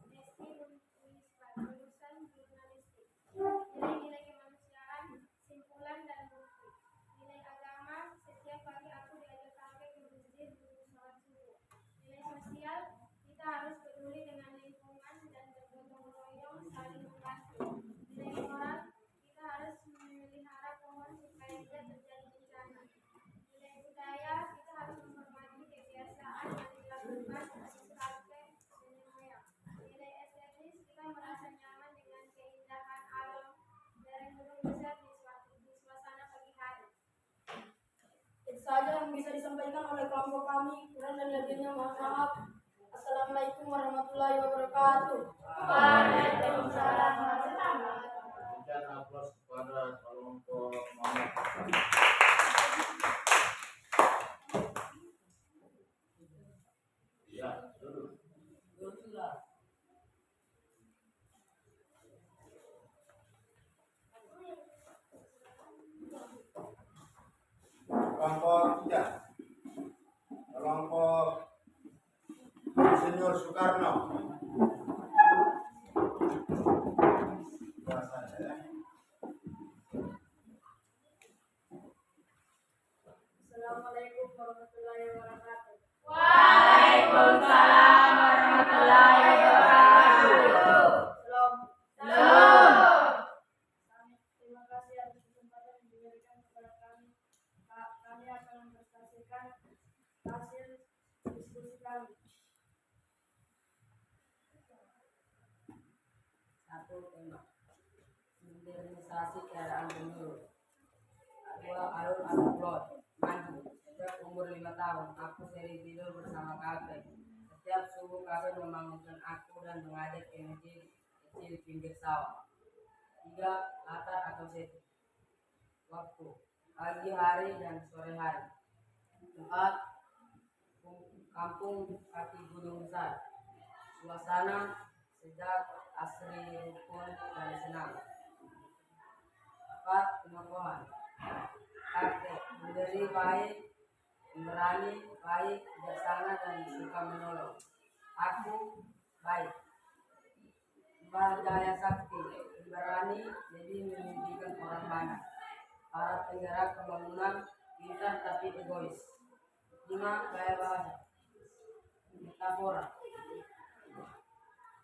Desti Unisba, jurusan jurnalistik. Nilai-nilai kemanusiaan, simpulan dan bukti. Nilai agama, setiap pagi aku diajak kakek ke masjid untuk sholat subuh. Nilai sosial, kita harus peduli dengan lingkungan dan bergotong royong saling membantu. Nilai moral, kita harus memelihara pohon supaya tidak terjadi bencana. Nilai budaya, kita harus menghormati kebiasaan yang dilakukan kakek nenek moyang. Nilai estetis, kita merasa nyaman dengan keindahan alam lereng Gunung Meser di suasana pagi hari. Itu saja yang bisa disampaikan oleh kelompok kami. Kurang dan lebihnya mohon maaf. Assalamualaikum warahmatullahi wabarakatuh. Waalaikumsalam warahmatullahi wabarakatuh. Berikan aplaus kepada kelompok Muhammad Hatta. Ya, duduk. Kelompok 3. Kelompok Insinyur Soekarno. Bahasanya ya. Assalamualaikum warahmatullahi wabarakatuh. Waalaikumsalam warahmatullahi wabarakatuh. Salam. Terima kasih atas kesempatan yang diberikan kepada kami. Kami akan mempresentasikan hasil diskusi kami. 1. Tema modernisasi keadaan menurut 2. Alur atau plot maju. Sejak umur 5 tahun aku sering tidur bersama kakek. Setiap subuh kakek membangunkan aku dan mengajak ke masjid kecil pinggir sawah. 3. Latar atau setting waktu pagi hari dan sore hari. Tempat kampung kaki gunung besar. Suasana sejuk, asri, rukun, dan senang. 4. Pengakuan. Praktek memberi baik, pemberani, baik, bijaksana, dan suka menolong. Aku baik. Mbah Jaya Sakti, pemberani, jadi memimpikan orang banyak. Para penggerak pembangunan, pintar tapi egois. 5. Gaya bahasa. Metafora.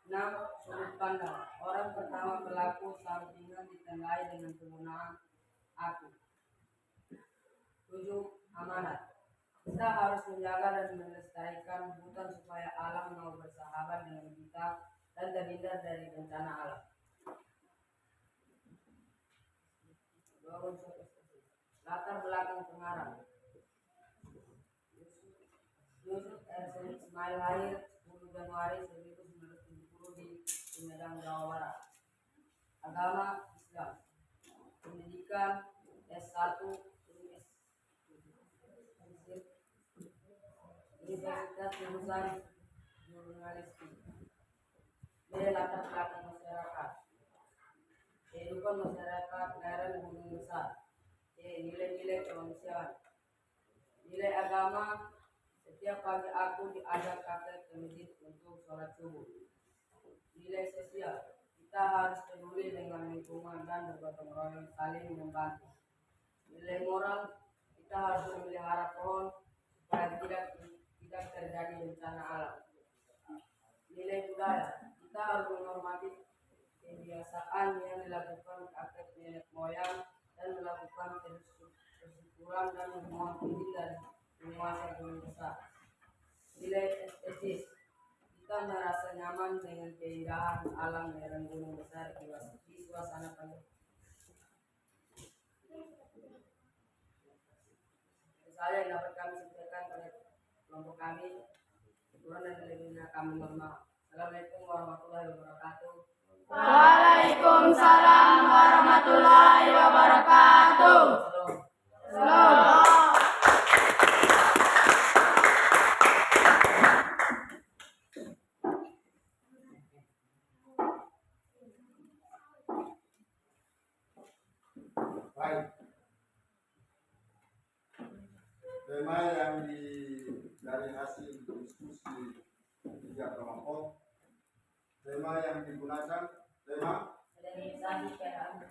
6. Sudut pandang. Orang pertama berlaku sampingan ditandai dengan penggunaan aku. 7. Amanat. Kita harus menjaga dan melestarikan hutan supaya alam mau bersahabat dengan kita dan terhindar dari bencana alam. Latar belakang pengarang. Yusuf Ersen Ismail lahir 10 Januari 1970 di Sumedang, Jawa Barat. Agama Islam. Pendidikan S1 Universitas jurusan Jurnalistik. B. Latar belakang masyarakat. Kehidupan masyarakat lereng gunung besar. C. Nilai-nilai kemanusiaan. Nilai agama. Setiap pagi aku diajak kakek ke masjid untuk sholat subuh. Nilai sosial. Kita harus peduli dengan lingkungan dan bergotong royong saling membantu. Nilai moral. Kita harus memelihara pohon supaya tidak terjadi bencana alam. Nilai budaya. Kita harus menghormati kebiasaan yang dilakukan kakek nenek moyang dan melakukan persyukuran dan memohon izin dari penguasa gunung besar. Nilai estetis. Kita merasa nyaman dengan keindahan alam lereng gunung besar di suasana penuh. Saya yang dapat kami sampaikan pada kelompok kami, kurang dan lebihnya kami mohon maaf. Assalamualaikum warahmatullahi wabarakatuh. Waalaikumsalam warahmatullahi wabarakatuh. Salam. Baik. Tema yang dari hasil diskusi 3 kelompok, tema yang digunakan tema Modernisasi keadaan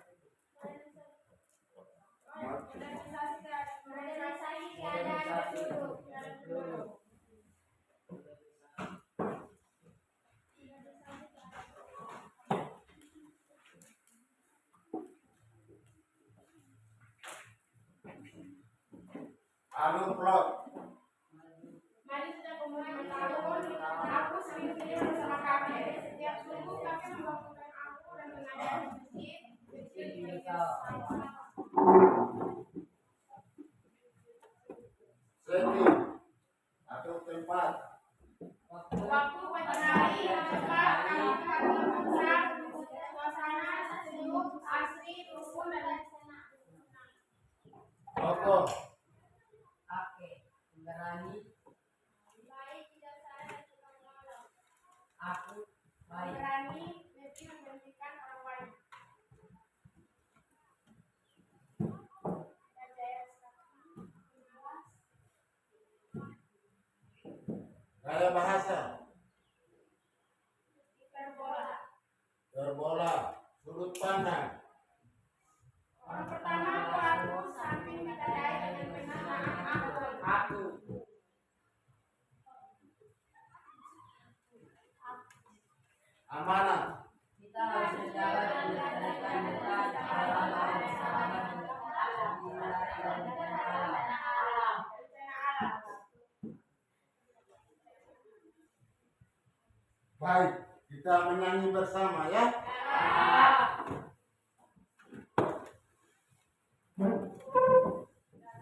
anu plot. Mari kita kumpulkan tahun, aku sering pilih bersama kakek. Setiap subuh kakek membangunkan aku dan mengajari masjid kecil di desa. Setting atau tempat. Waktu pagi hari yang cepat, kami besar, suasana sejuk, asri, rukun, dan senang. Tokoh. kakek pemberani. Baik, bijaksana, dan suka menolong. Aku baik. Berani, lebih membentukkan orang banyak. Dan Jaya Sakti, Gaya bahasa. hiperbola. Berbola. Sudut pandang. Orang pertama pelaku samping ditandai dengan penamaan akun. Aku. Amanah. Kita harus menjaga dan melestarikan hutan dan alam yang bersahabat dengan menghindari dari bencana alam. Baik, kita menyanyi bersama ya.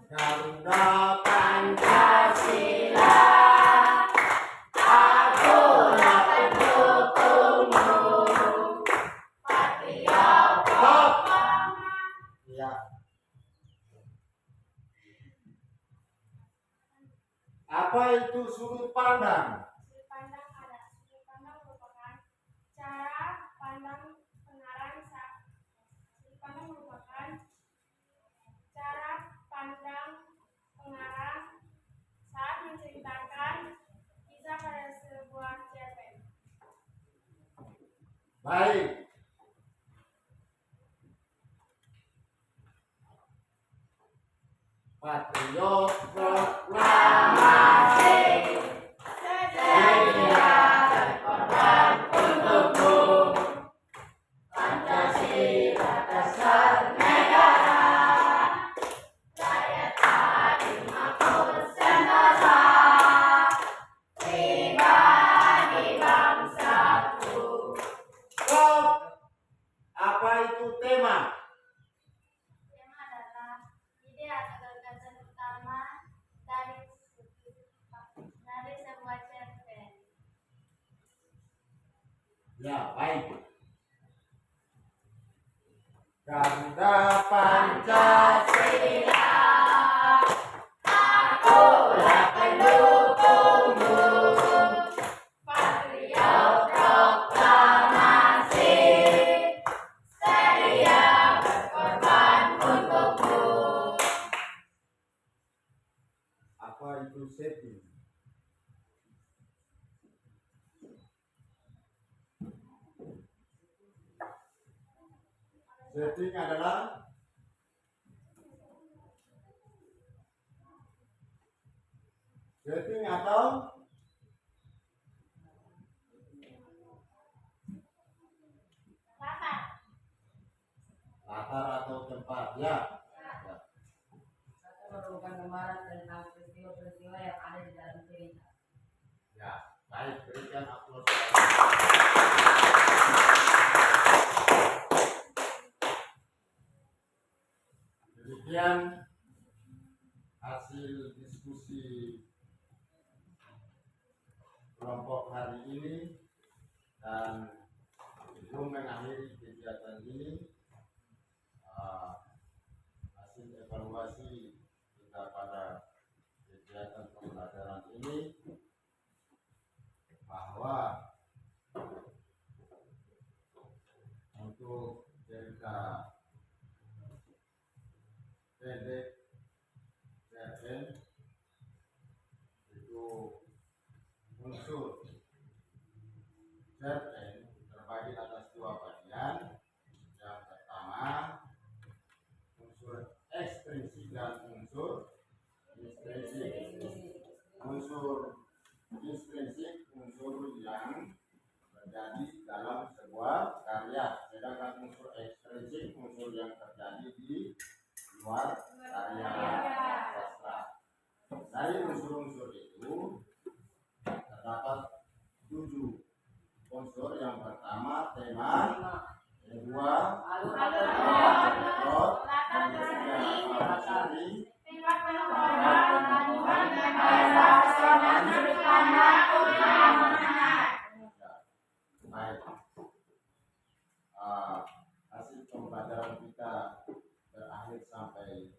Garuda Pancasila, akulah pendukungmu, patriot Bapak. Ya. Apa itu sudut pandang? Sudut pandang ada. Sudut pandang merupakan cara pandang pengarang saat. Sudut pandang merupakan cara pandang pengarang saat menceritakan kisah pada sebuah cerpen. Baik. Patriot proklamasi. Sedia berkorban untukmu. Pancasila dasar negara. Rakyat adil makmur sentosa. Pribadi bangsaku. Stop. Apa itu tema? Tema adalah ide atau gagasan utama dari sebuah cerpen. Ya, baik. Garuda Pancasila, akulah pendukungmu. Patriot proklamasi, sedia berkorban untukmu. Apa itu setting? Setting adalah setting atau latar atau tempat. Ya. Satu merupakan gambaran tentang peristiwa-peristiwa yang ada di dalam cerita. Ya, baik, berikan aplaus. Demikian hasil diskusi kelompok hari ini, dan sebelum mengakhiri kegiatan ini, hasil evaluasi kita pada kegiatan pembelajaran ini bahwa untuk cerita pendek cerpen itu unsur cerpen terbagi atas dua bagian. Yang pertama unsur ekstrinsik dan unsur intrinsik. Unsur intrinsik unsur yang terjadi dalam sebuah karya, sedangkan unsur ekstrinsik unsur yang terjadi di luar karya sastra. Dari unsur-unsur itu terdapat 7 unsur. Yang pertama tema, kedua alur, baik. Hasil pembelajaran kita berakhir sampai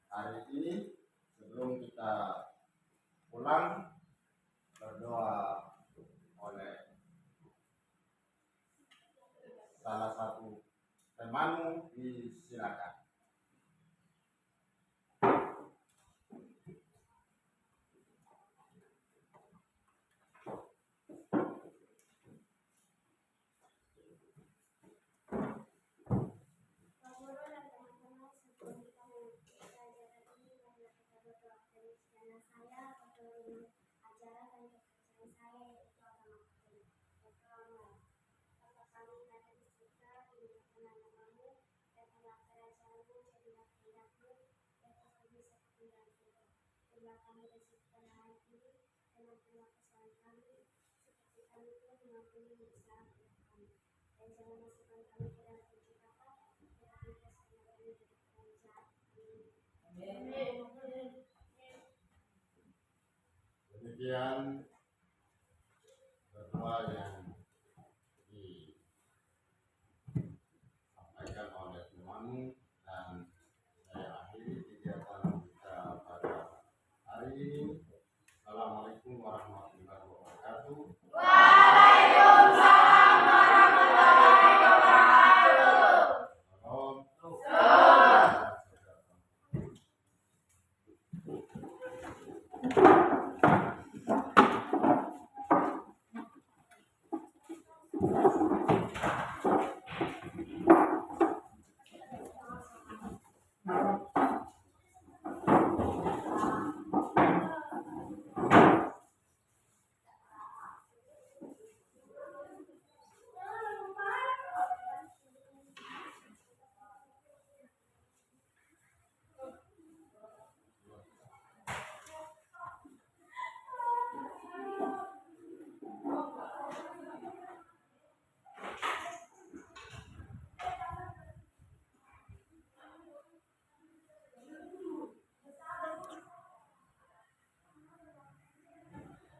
hari ini. Sebelum kita pulang, berdoa oleh salah satu temanmu, disilakan. Pak Guru dan teman-teman, sebelum kita mengikuti pelajaran ini, marilah kita berdoa. Demi segenap saya, keturunan ajaran dan kepercayaan saya, yaitu agama Katolik. Berdoa. Bapa kami yang ada di surga, dimuliakanlah namamu, datanglah kerajaanmu, jadilah kehendakmu, di atas bumi seperti di dalam surga. Berilah kami rezeki hari ini, dan ampunilah kesalahan kami, seperti kami pun mengampuni yang bersalah kepada kami. Dan jangan masukkan kami ke dalam pencobaan, tetapi bebaskanlah kami dari orang jahat. Amin. Demikian berdoa yang